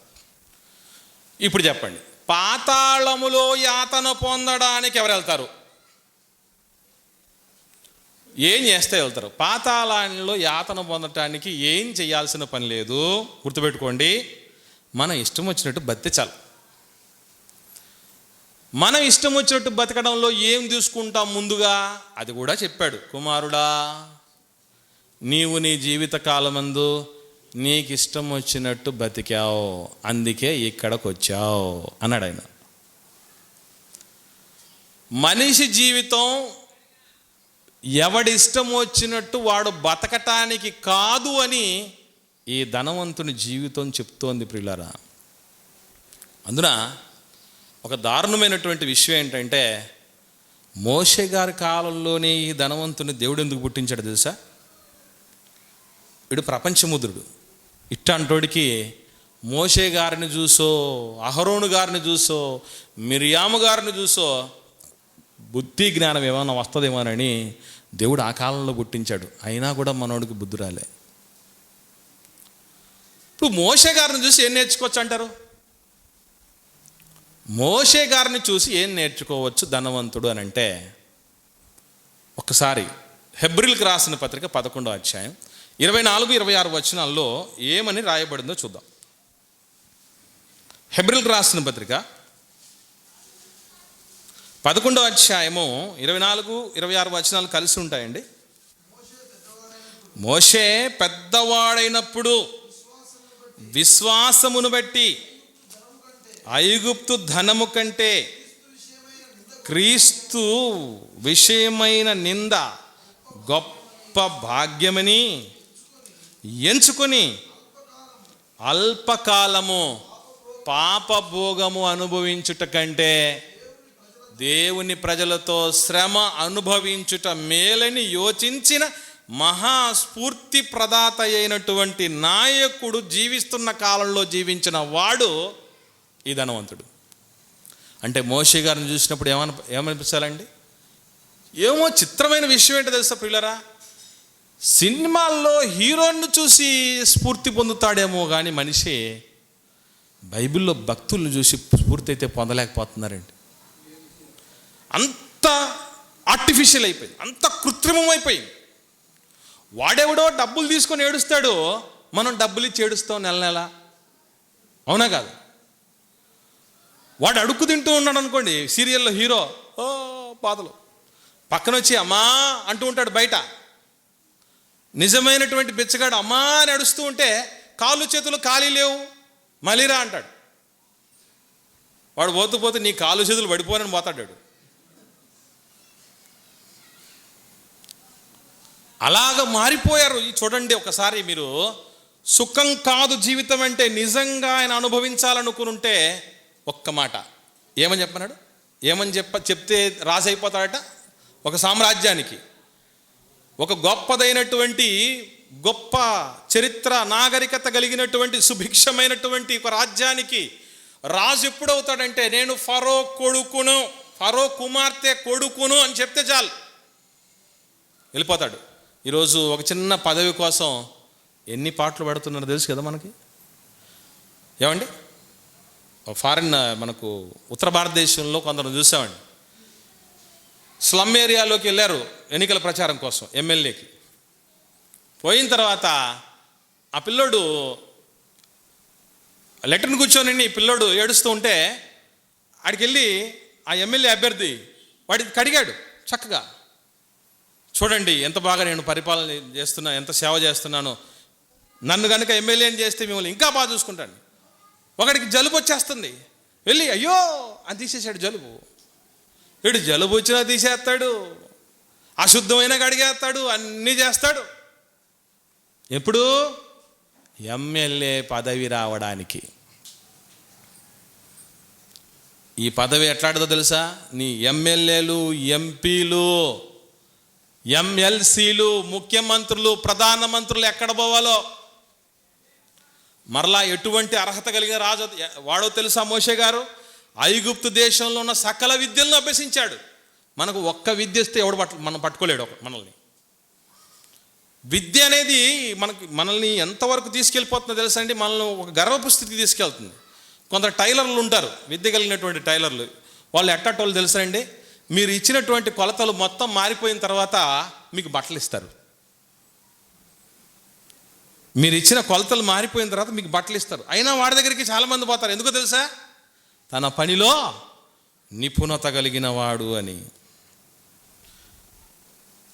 ఇప్పుడు చెప్పండి, పాతాళములో యాతన పొందడానికి ఎవరు వెళ్తారు? ఏం చేస్తే వెళ్తారు? పాతాళంలో యాతన పొందటానికి ఏం చేయాల్సిన పని లేదు. గుర్తుపెట్టుకోండి, మన ఇష్టం వచ్చినట్టు బతికే చాలు. మనం ఇష్టం వచ్చినట్టు బతకడంలో ఏం తీసుకుంటాం ముందుగా? అది కూడా చెప్పాడు. కుమారుడా, నీవు నీ జీవిత కాలమందు నీకు ఇష్టం వచ్చినట్టు బతికావు, అందుకే ఇక్కడికి వచ్చావు అన్నాడు ఆయన. మనిషి జీవితం ఎవడి ఇష్టం వచ్చినట్టు వాడు బతకటానికి కాదు అని ఈ ధనవంతుని జీవితం చెప్తోంది ప్రియులారా. అందున ఒక దారుణమైనటువంటి విషయం ఏంటంటే, మోషే గారి కాలంలోనే ఈ ధనవంతుని దేవుడు ఎందుకు పుట్టించాడు తెలుసా? వీడు ప్రపంచముద్రుడు. ఇట్టంటోడికి మోషే గారిని చూసో, అహరోను గారిని చూసో, మిరియాము గారిని చూసో బుద్ధి జ్ఞానం ఏమైనా వస్తుందేమోనని దేవుడు ఆ కాలంలో పుట్టించాడు. అయినా కూడా మనోడికి బుద్ధి రాలే. ఇప్పుడు మోషే గారిని చూసి ఏం నేర్చుకోవచ్చు అంటారు? మోషే గారిని చూసి ఏం నేర్చుకోవచ్చు ధనవంతుడు అని అంటే, ఒకసారి హెబ్రీలకు రాసిన పత్రిక 11వ అధ్యాయం 24-26 వచనాల్లో ఏమని రాయబడిందో చూద్దాం. హెబ్రీలకు రాసిన పత్రిక 11వ అధ్యాయము 24-26 వచనాలు కలిసి ఉంటాయండి. మోషే పెద్దవాడైనప్పుడు విశ్వాసమును బట్టి ఐగుప్తు ధనము కంటే క్రీస్తు విషయమైన నింద గొప్ప భాగ్యమని ఎంచుకొని అల్పకాలము పాపభోగము అనుభవించుట కంటే దేవుని ప్రజలతో శ్రమ అనుభవించుట మేలని యోచించిన మహాస్ఫూర్తి ప్రదాత అయినటువంటి నాయకుడు జీవిస్తున్న కాలంలో జీవించిన వాడు ఈ ధనవంతుడు. అంటే మోషే గారిని చూసినప్పుడు ఏమనిపించాలండి? ఏమో చిత్రమైన విషయం ఏంటో తెలుసా ప్రియులరా? సినిమాల్లో హీరోని చూసి స్ఫూర్తి పొందుతాడేమో కానీ మనిషి బైబిల్లో భక్తులను చూసి స్ఫూర్తి అయితే పొందలేకపోతున్నారండి. అంత ఆర్టిఫిషియల్ అయిపోయింది, అంత కృత్రిమం అయిపోయింది. వాడెవడో డబ్బులు తీసుకొని ఏడుస్తాడు, మనం డబ్బులు ఇచ్చి ఏడుస్తాం నెల నెల. అవునా కాదు? వాడు అడుక్కు తింటూ ఉన్నాడు అనుకోండి, సీరియల్లో హీరో బాధలు పక్కన వచ్చి అమ్మా అంటూ ఉంటాడు బయట. నిజమైనటువంటి బిచ్చగాడు అమ్మా అని అడుస్తూ ఉంటే కాళ్ళు చేతులు ఖాళీ లేవు మళ్ళీరా అంటాడు. వాడు పోతూ పోతే నీ కాళ్ళు చేతులు పడిపోనని పోతాడు. అలాగ మారిపోయారు. చూడండి ఒకసారి మీరు, సుఖం కాదు జీవితం అంటే నిజంగా ఆయన అనుభవించాలనుకుంటే ఒక్క మాట ఏమని చెప్పన్నాడు? చెప్తే రాసి అయిపోతాడట. ఒక సామ్రాజ్యానికి, ఒక గొప్పదైనటువంటి గొప్ప చరిత్ర నాగరికత కలిగినటువంటి సుభిక్షమైనటువంటి ఒక రాజ్యానికి రాజు ఎప్పుడవుతాడంటే, నేను ఫరో కొడుకును, ఫరో కుమార్తె కొడుకును అని చెప్తే చాలు వెళ్ళిపోతాడు. ఈరోజు ఒక చిన్న పదవి కోసం ఎన్ని పాటలు పాడుతున్నారో తెలుసు కదా మనకి. ఏమండి, ఫారిన్ మనకు ఉత్తర భారతదేశంలో కొందరు చూసామండి, స్లమ్ ఏరియాలోకి వెళ్ళారు ఎన్నికల ప్రచారం కోసం ఎమ్మెల్యేకి. పోయిన తర్వాత ఆ పిల్లోడు లెటర్ని కూర్చొని పిల్లోడు ఏడుస్తూ ఉంటే ఆడికి వెళ్ళి ఆ ఎమ్మెల్యే అభ్యర్థి వాడికి కడిగాడు చక్కగా. చూడండి ఎంత బాగా నేను పరిపాలన చేస్తున్నా, ఎంత సేవ చేస్తున్నానో, నన్ను కనుక ఎమ్మెల్యేని చేస్తే మిమ్మల్ని ఇంకా బాగా చూసుకుంటాను. ఒకడికి జలుబు వచ్చేస్తుంది, వెళ్ళి అయ్యో అని తీసేసాడు జలుబు. వీడు జలుబు వచ్చినా తీసేస్తాడు, అశుద్ధమైన కడిగేస్తాడు, అన్నీ చేస్తాడు. ఎప్పుడు? ఎమ్మెల్యే పదవి రావడానికి. ఈ పదవి ఎట్లాంటిదో తెలుసా? నీ ఎమ్మెల్యేలు, ఎంపీలు, ఎమ్మెల్సీలు, ముఖ్యమంత్రులు, ప్రధానమంత్రులు ఎక్కడ పోవాలో, మరలా ఎటువంటి అర్హత కలిగిన రాజు వాడో తెలుసా? మోషే గారు ఐగుప్తు దేశంలో ఉన్న సకల విద్యలను అభ్యసించాడు. మనకు ఒక్క విద్య ఇస్తే ఎవడు మనం పట్టుకోలేడు మనల్ని. విద్య అనేది మనల్ని ఎంతవరకు తీసుకెళ్ళిపోతుందో తెలుసా అండి? మనల్ని ఒక గర్వపు స్థితికి తీసుకెళ్తుంది. కొందరు టైలర్లు ఉంటారు, విద్య కలిగినటువంటి టైలర్లు. వాళ్ళు ఎట్టటోళ్ళు తెలుసా అండి? మీరు ఇచ్చినటువంటి కొలతలు మొత్తం మారిపోయిన తర్వాత మీకు బట్టలు ఇస్తారు. మీరు ఇచ్చిన కొలతలు మారిపోయిన తర్వాత మీకు బట్టలు ఇస్తారు. అయినా వాడి దగ్గరికి చాలామంది పోతారు. ఎందుకో తెలుసా? తన పనిలో నిపుణత కలిగిన వాడు అని.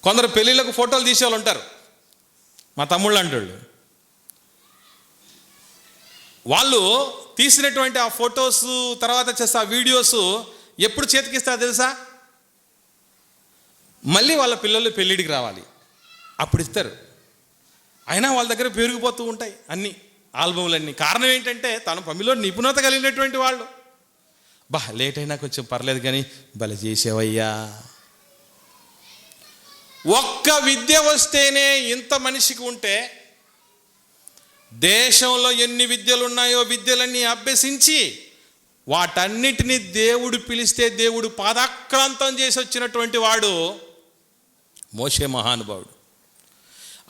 కొందరు పెళ్ళిళ్ళకు ఫోటోలు తీసేవాళ్ళు ఉంటారు, మా తమ్ముళ్ళు అంటాళ్ళు. వాళ్ళు తీసినటువంటి ఆ ఫొటోస్, తర్వాత చేస్తే ఆ వీడియోస్ ఎప్పుడు చేతికిస్తారు తెలుసా? మళ్ళీ వాళ్ళ పిల్లలు పెళ్ళిడికి రావాలి, అప్పుడు ఇస్తారు. అయినా వాళ్ళ దగ్గర పెరిగిపోతూ ఉంటాయి అన్ని ఆల్బమ్లన్నీ. కారణం ఏంటంటే తన పనిలో నిపుణత కలిగినటువంటి వాళ్ళు. లేట్ అయినా కొంచెం పర్లేదు కానీ భలే చేసేవయ్యా. ఒక్క విద్య వస్తేనే ఇంత మనిషికి ఉంటే, దేశంలో ఎన్ని విద్యలు ఉన్నాయో విద్యలన్నీ అభ్యసించి వాటన్నిటినీ దేవుడు పిలిస్తే దేవుడు పాదాక్రాంతం చేసి వచ్చినటువంటి వాడు మోషే మహానుభావుడు.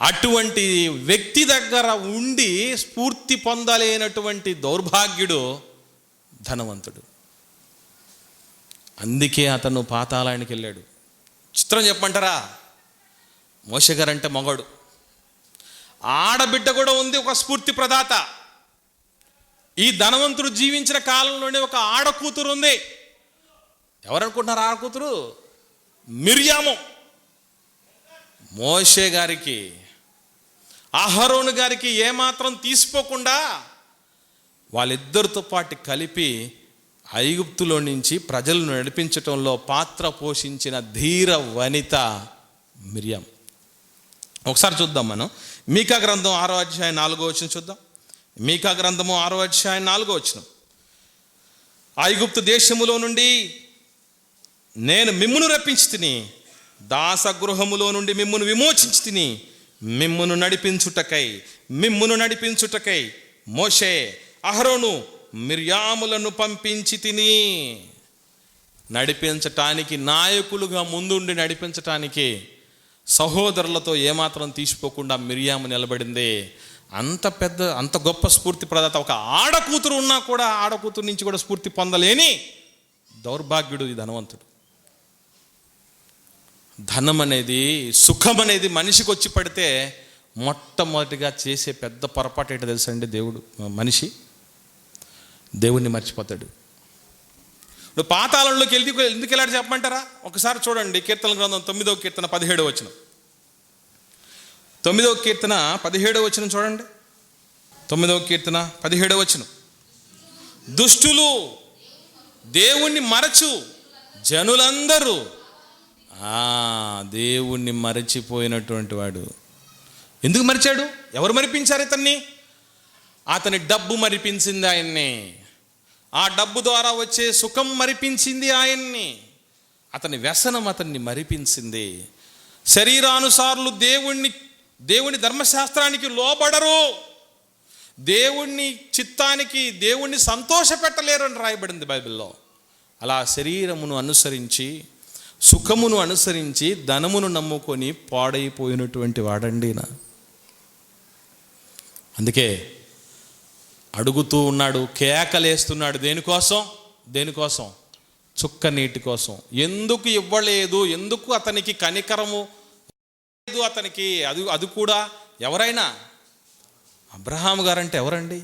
అటువంటి వ్యక్తి దగ్గర ఉండి స్ఫూర్తి పొందలేనటువంటి దౌర్భాగ్యుడు ధనవంతుడు. అందుకే అతను పాతాళానికి వెళ్ళాడు. చిత్రం చెప్పమంటారా? మోషే గారు అంటే మగడు, ఆడబిడ్డ కూడా ఉంది, ఒక స్ఫూర్తి ప్రదాత. ఈ ధనవంతుడు జీవించిన కాలంలోనే ఒక ఆడకూతురు ఉంది. ఎవరనుకుంటున్నారు ఆడకూతురు? మిర్యాము. మోషే గారికి, అహరోను గారికి ఏమాత్రం తీసిపోకుండా వాళ్ళిద్దరితో పాటు కలిపి ఐగుప్తులో నుంచి ప్రజలను నడిపించటంలో పాత్ర పోషించిన ధీర వనిత మిర్యాం. ఒకసారి చూద్దాం మనం మీకా గ్రంథం 6వ అధ్యాయం 4వ వచనం చూద్దాం. మీకా గ్రంథము 6వ అధ్యాయం 4వ వచనం. ఐగుప్తు దేశములో నుండి నేను మిమ్మును రప్పించి తిని, దాసగృహములో నుండి మిమ్మును విమోచించి తిని, మిమ్మును నడిపించుటకై మోషే, అహరోను, మిర్యాములను పంపించి తిని. నడిపించటానికి, నాయకులుగా ముందుండి నడిపించటానికి సహోదరులతో ఏమాత్రం తీసిపోకుండా మిర్యాము నిలబడింది. అంత గొప్ప స్ఫూర్తి ప్రదాత. ఒక ఆడకూతురు ఉన్నా కూడా ఆడకూతురు నుంచి కూడా స్ఫూర్తి పొందలేని దౌర్భాగ్యుడు ఈ ధనవంతుడు. ధనం అనేది, సుఖం అనేది మనిషికి వచ్చి పడితే మొట్టమొదటిగా చేసే పెద్ద పొరపాటు ఏంటో తెలుసా అండి? మనిషి దేవుణ్ణి మర్చిపోతాడు. ఇప్పుడు పాతాళంలోకి ఎందుకు వెళ్ళాడు చెప్పమంటారా? ఒకసారి చూడండి, కీర్తన గ్రంథం 9వ కీర్తన 17వ వచనం. 9వ కీర్తన 17వ వచనం చూడండి. 9వ కీర్తన 17వ వచనం. దుష్టులు దేవుణ్ణి మరచు జనులందరూ. దేవుణ్ణి మరచిపోయినటువంటి వాడు. ఎందుకు మరిచాడు? ఎవరు మరిపించారు ఇతన్ని? అతని డబ్బు మరిపించింది ఆయన్ని. ఆ డబ్బు ద్వారా వచ్చే సుఖం మరిపించింది ఆయన్ని. అతని వ్యసనం అతన్ని మరిపించింది. శరీరానుసారులు దేవుని ధర్మశాస్త్రానికి లోబడరు, దేవుణ్ణి చిత్తానికి, దేవుణ్ణి సంతోష పెట్టలేరు అని రాయబడింది బైబిల్లో. అలా శరీరమును అనుసరించి, సుఖమును అనుసరించి, ధనమును నమ్ముకొని పాడైపోయినటువంటి వాడండి. అందుకే అడుగుతూ ఉన్నాడు, కేకలేస్తున్నాడు. దేనికోసం? చుక్క నీటి కోసం. ఎందుకు ఇవ్వలేదు? ఎందుకు అతనికి కనికరము లేదు అతనికి? అది కూడా ఎవరైనా? అబ్రహాము గారంటే ఎవరండి?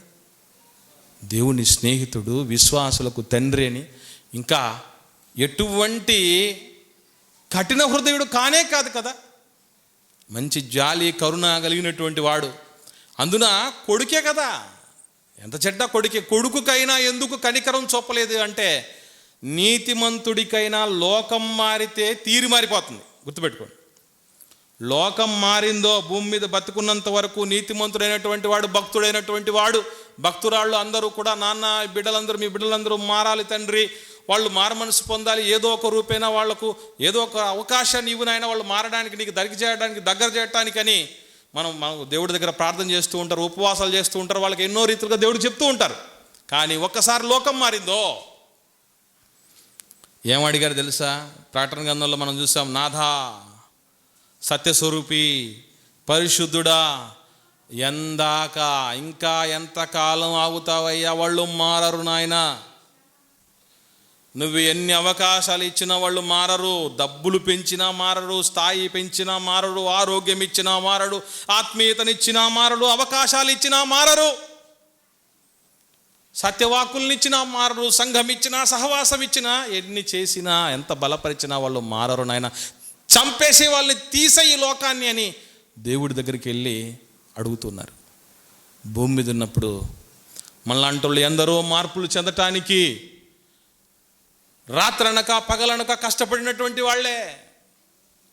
దేవుని స్నేహితుడు, విశ్వాసులకు తండ్రి అని, ఇంకా ఎటువంటి కఠిన హృదయుడు కాదు కదా. మంచి జాలి కరుణ కలిగినటువంటి వాడు. అందున కొడుకే కదా. ఎంత చెడ్డ కొడుకుకైనా ఎందుకు కనికరం చూపలేదు అంటే, నీతిమంతుడికైనా లోకం మారితే తీరి మారిపోతుంది. గుర్తుపెట్టుకోండి. లోకం మారిందో, భూమి మీద బతుకున్నంత వరకు నీతిమంతుడైనటువంటి వాడు, భక్తుడైనటువంటి వాడు, భక్తురాళ్ళు అందరూ కూడా, నాన్న మీ బిడ్డలందరూ మారాలి తండ్రి, వాళ్ళు మారమనసు పొందాలి, ఏదో ఒక రూపేనా వాళ్లకు ఏదో ఒక అవకాశాన్ని ఇవ్వనైనా వాళ్ళు మారడానికి, నీకు దగ్గర చేయడానికని మనం దేవుడి దగ్గర ప్రార్థన చేస్తూ ఉంటారు, ఉపవాసాలు చేస్తూ ఉంటారు, వాళ్ళకి ఎన్నో రీతిలుగా దేవుడు చెప్తూ ఉంటారు. కానీ ఒక్కసారి లోకం మారిందో, ఏమడిగారు తెలుసా? ప్రకటన గ్రంథంలో మనం చూసాం, నాథా, సత్యస్వరూపి, పరిశుద్ధుడా, ఇంకా ఎంతకాలం ఆగుతావయ్యా? వాళ్ళు మారరు నాయనా. నువ్వు ఎన్ని అవకాశాలు ఇచ్చినా వాళ్ళు మారరు. డబ్బులు పెంచినా మారరు, స్థాయి పెంచినా మారరు, ఆరోగ్యం ఇచ్చినా మారడు, ఆత్మీయతనిచ్చినా మారడు, అవకాశాలు ఇచ్చినా మారరు, సత్యవాకుల్నిచ్చినా మారరు, సంఘం ఇచ్చినా, సహవాసం ఇచ్చినా, ఎన్ని చేసినా, ఎంత బలపరిచినా వాళ్ళు మారరు నాయన. చంపేసే వాళ్ళని తీసే ఈ లోకాన్ని అని దేవుడి దగ్గరికి వెళ్ళి అడుగుతున్నారు. భూమి మీద ఉన్నప్పుడు మనలాంటి వాళ్ళు ఎందరో మార్పులు చెందటానికి రాత్రనక పగలనక కష్టపడినటువంటి వాళ్ళే.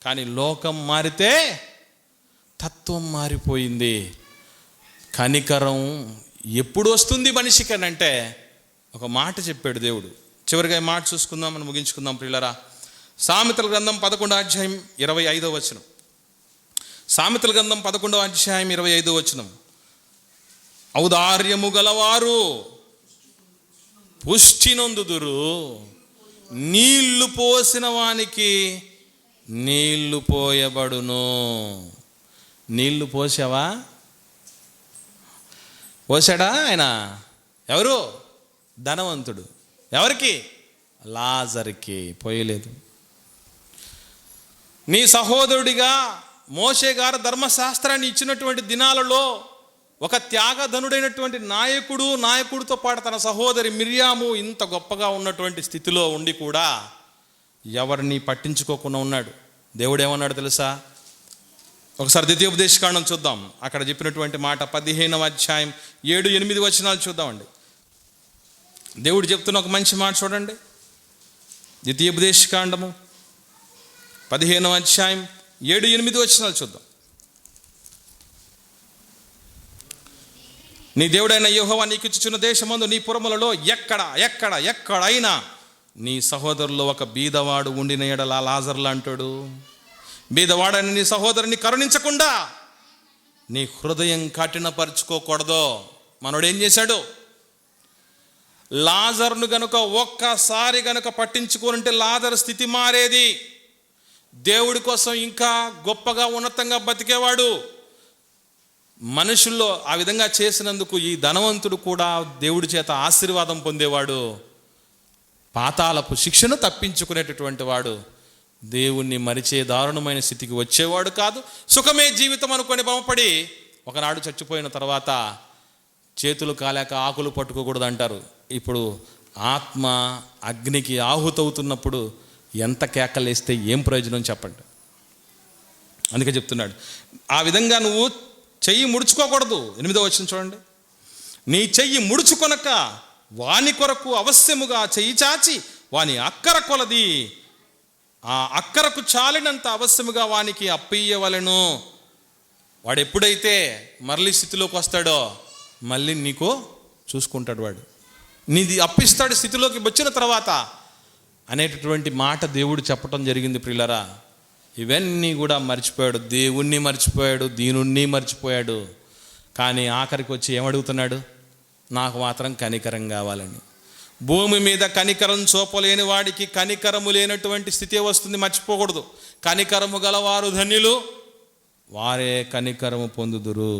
కానీ లోకం మారితే తత్వం మారిపోయింది. కనికరం ఎప్పుడు వస్తుంది మనిషికి అని అంటే, ఒక మాట చెప్పాడు దేవుడు. చివరిగా మాట చూసుకుందాం, మనం ముగించుకుందాం ప్రియులరా. సామెతల గ్రంథం 11వ అధ్యాయం 25వ వచనం. సామెతల గ్రంథం 11వ అధ్యాయం 25వ వచనం. ఔదార్యము గలవారు పుష్టి నొందుదురు, నీళ్లు పోసిన వానికి నీళ్లు పోయబడును. నీళ్లు పోసావా? పోసాడా ఆయన? ఎవరు? ధనవంతుడు. ఎవరికి? లాజరుకి. పోయలేదు. నీ సహోదరుడిగా మోషే గారు ధర్మశాస్త్రాన్ని ఇచ్చినటువంటి దినాలలో ఒక త్యాగధనుడైనటువంటి నాయకుడితో పాటు తన సహోదరి మిర్యాము ఇంత గొప్పగా ఉన్నటువంటి స్థితిలో ఉండి కూడా ఎవరిని పట్టించుకోకుండా ఉన్నాడు. దేవుడు ఏమన్నాడు తెలుసా? ఒకసారి ద్వితీయోపదేశకాండం చూద్దాం. అక్కడ చెప్పినటువంటి మాట 15వ అధ్యాయం 7-8 వచనాలు చూద్దామండి. దేవుడు చెప్తున్న ఒక మంచి మాట చూడండి. ద్వితీయోపదేశకాండము 15వ అధ్యాయం 7-8 వచనాలు చూద్దాం. నీ దేవుడైన యెహోవా నీకు ఇచ్చుచున్న దేశమందు నీ పురములలో ఎక్కడైనా నీ సహోదరులో ఒక బీదవాడు ఉండిన ఎడల, లాజర్లా అంటాడు, బీదవాడని నీ సహోదరుని కరుణించకుండా నీ హృదయం కఠినపరుచుకోకూడదు. మనోడు ఏం చేశాడు? లాజరును గనుక ఒక్కసారి గనుక పట్టించుకోనంటే లాజరు స్థితి మారేది. దేవుడి కోసం ఇంకా గొప్పగా ఉన్నతంగా బతికేవాడు. మనుషుల్లో ఆ విధంగా చేసినందుకు ఈ ధనవంతుడు కూడా దేవుడి చేత ఆశీర్వాదం పొందేవాడు. పాతాళపు శిక్షను తప్పించుకునేటటువంటి వాడు. దేవుణ్ణి మరిచే దారుణమైన స్థితికి వచ్చేవాడు కాదు. సుఖమే జీవితం అనుకొని భ్రమపడి ఒకనాడు చచ్చిపోయిన తర్వాత చేతులు కాలేక ఆకులు పట్టుకోకూడదు అంటారు. ఇప్పుడు ఆత్మ అగ్నికి ఆహుతవుతున్నప్పుడు ఎంత కేకలేస్తే ఏం ప్రయోజనం చెప్పండి. అందుకే చెప్తున్నాడు, ఆ విధంగా నువ్వు చెయ్యి ముడుచుకోకూడదు. 8వ వచనం చూడండి. నీ చెయ్యి ముడుచుకొనక వాని కొరకు అవశ్యముగా చెయ్యి చాచి వాని అక్కర కొలది, ఆ అక్కరకు చాలినంత అవశ్యముగా వానికి అప్పయ్యవలెను. వాడు ఎప్పుడైతే మరలి స్థితిలోకి వస్తాడో మళ్ళీ నీకు చూసుకుంటాడు. వాడు నీది అప్పిస్తాడు స్థితిలోకి వచ్చిన తర్వాత అనేటటువంటి మాట దేవుడు చెప్పటం జరిగింది ప్రియులరా. ఇవన్నీ కూడా మర్చిపోయాడు. దేవుణ్ణి మర్చిపోయాడు, దీనుణ్ణి మర్చిపోయాడు. కానీ ఆఖరికి వచ్చి ఏమడుగుతున్నాడు? నాకు మాత్రం కనికరం కావాలని. భూమి మీద కనికరం చూపలేని వాడికి కనికరము లేనటువంటి స్థితి వస్తుంది. మర్చిపోకూడదు. కనికరము గలవారు ధన్యులు, వారే కనికరము పొందుదురు.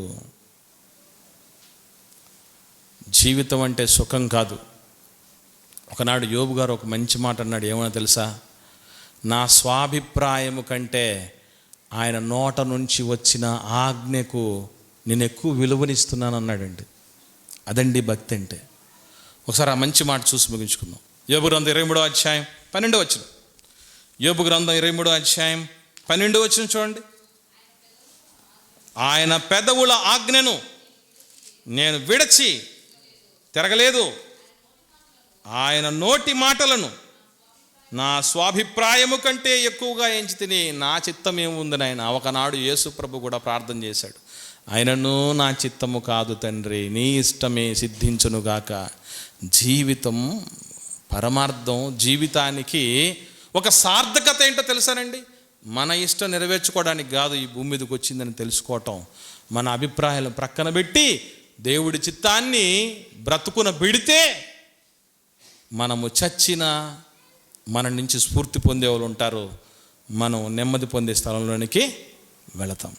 జీవితం అంటే సుఖం కాదు. ఒకనాడు యోబు గారు ఒక మంచి మాట అన్నాడు. ఏమన్నా తెలుసా? నా స్వాభిప్రాయము కంటే ఆయన నోట నుంచి వచ్చిన ఆజ్ఞకు నేను ఎక్కువ విలువనిస్తున్నాను అన్నాడండి. అదండి భక్తి అంటే. ఒకసారి ఆ మంచి మాట చూసి ముగించుకుందాం. యోబు గ్రంథం 23వ అధ్యాయం 12వ వచనం. యోబు గ్రంథం 23వ అధ్యాయం 12వ వచనం చూడండి. ఆయన పెదవుల ఆజ్ఞను నేను విడచి తిరగలేదు, ఆయన నోటి మాటలను నా స్వాభిప్రాయము కంటే ఎక్కువగా ఎంచి తిని నా చిత్తం ఏముందని ఆయన ఒకనాడు యేసు ప్రభు కూడా ప్రార్థన చేశాడు. ఆయనను నా చిత్తము కాదు తండ్రి, నీ ఇష్టమే సిద్ధించునుగాక. జీవితం పరమార్థం, జీవితానికి ఒక సార్థకత ఏంటో తెలుసానండి? మన ఇష్టం నెరవేర్చుకోవడానికి కాదు ఈ భూమి మీదకి వచ్చిందని తెలుసుకోవటం. మన అభిప్రాయాలు ప్రక్కన పెట్టి దేవుడి చిత్తాన్ని బ్రతుకున బిడితే మనము చచ్చిన మన నుంచి స్ఫూర్తి పొందేవాళ్ళు ఉంటారు. మనం నెమ్మది పొందే స్థలంలోనికి వెళతాం.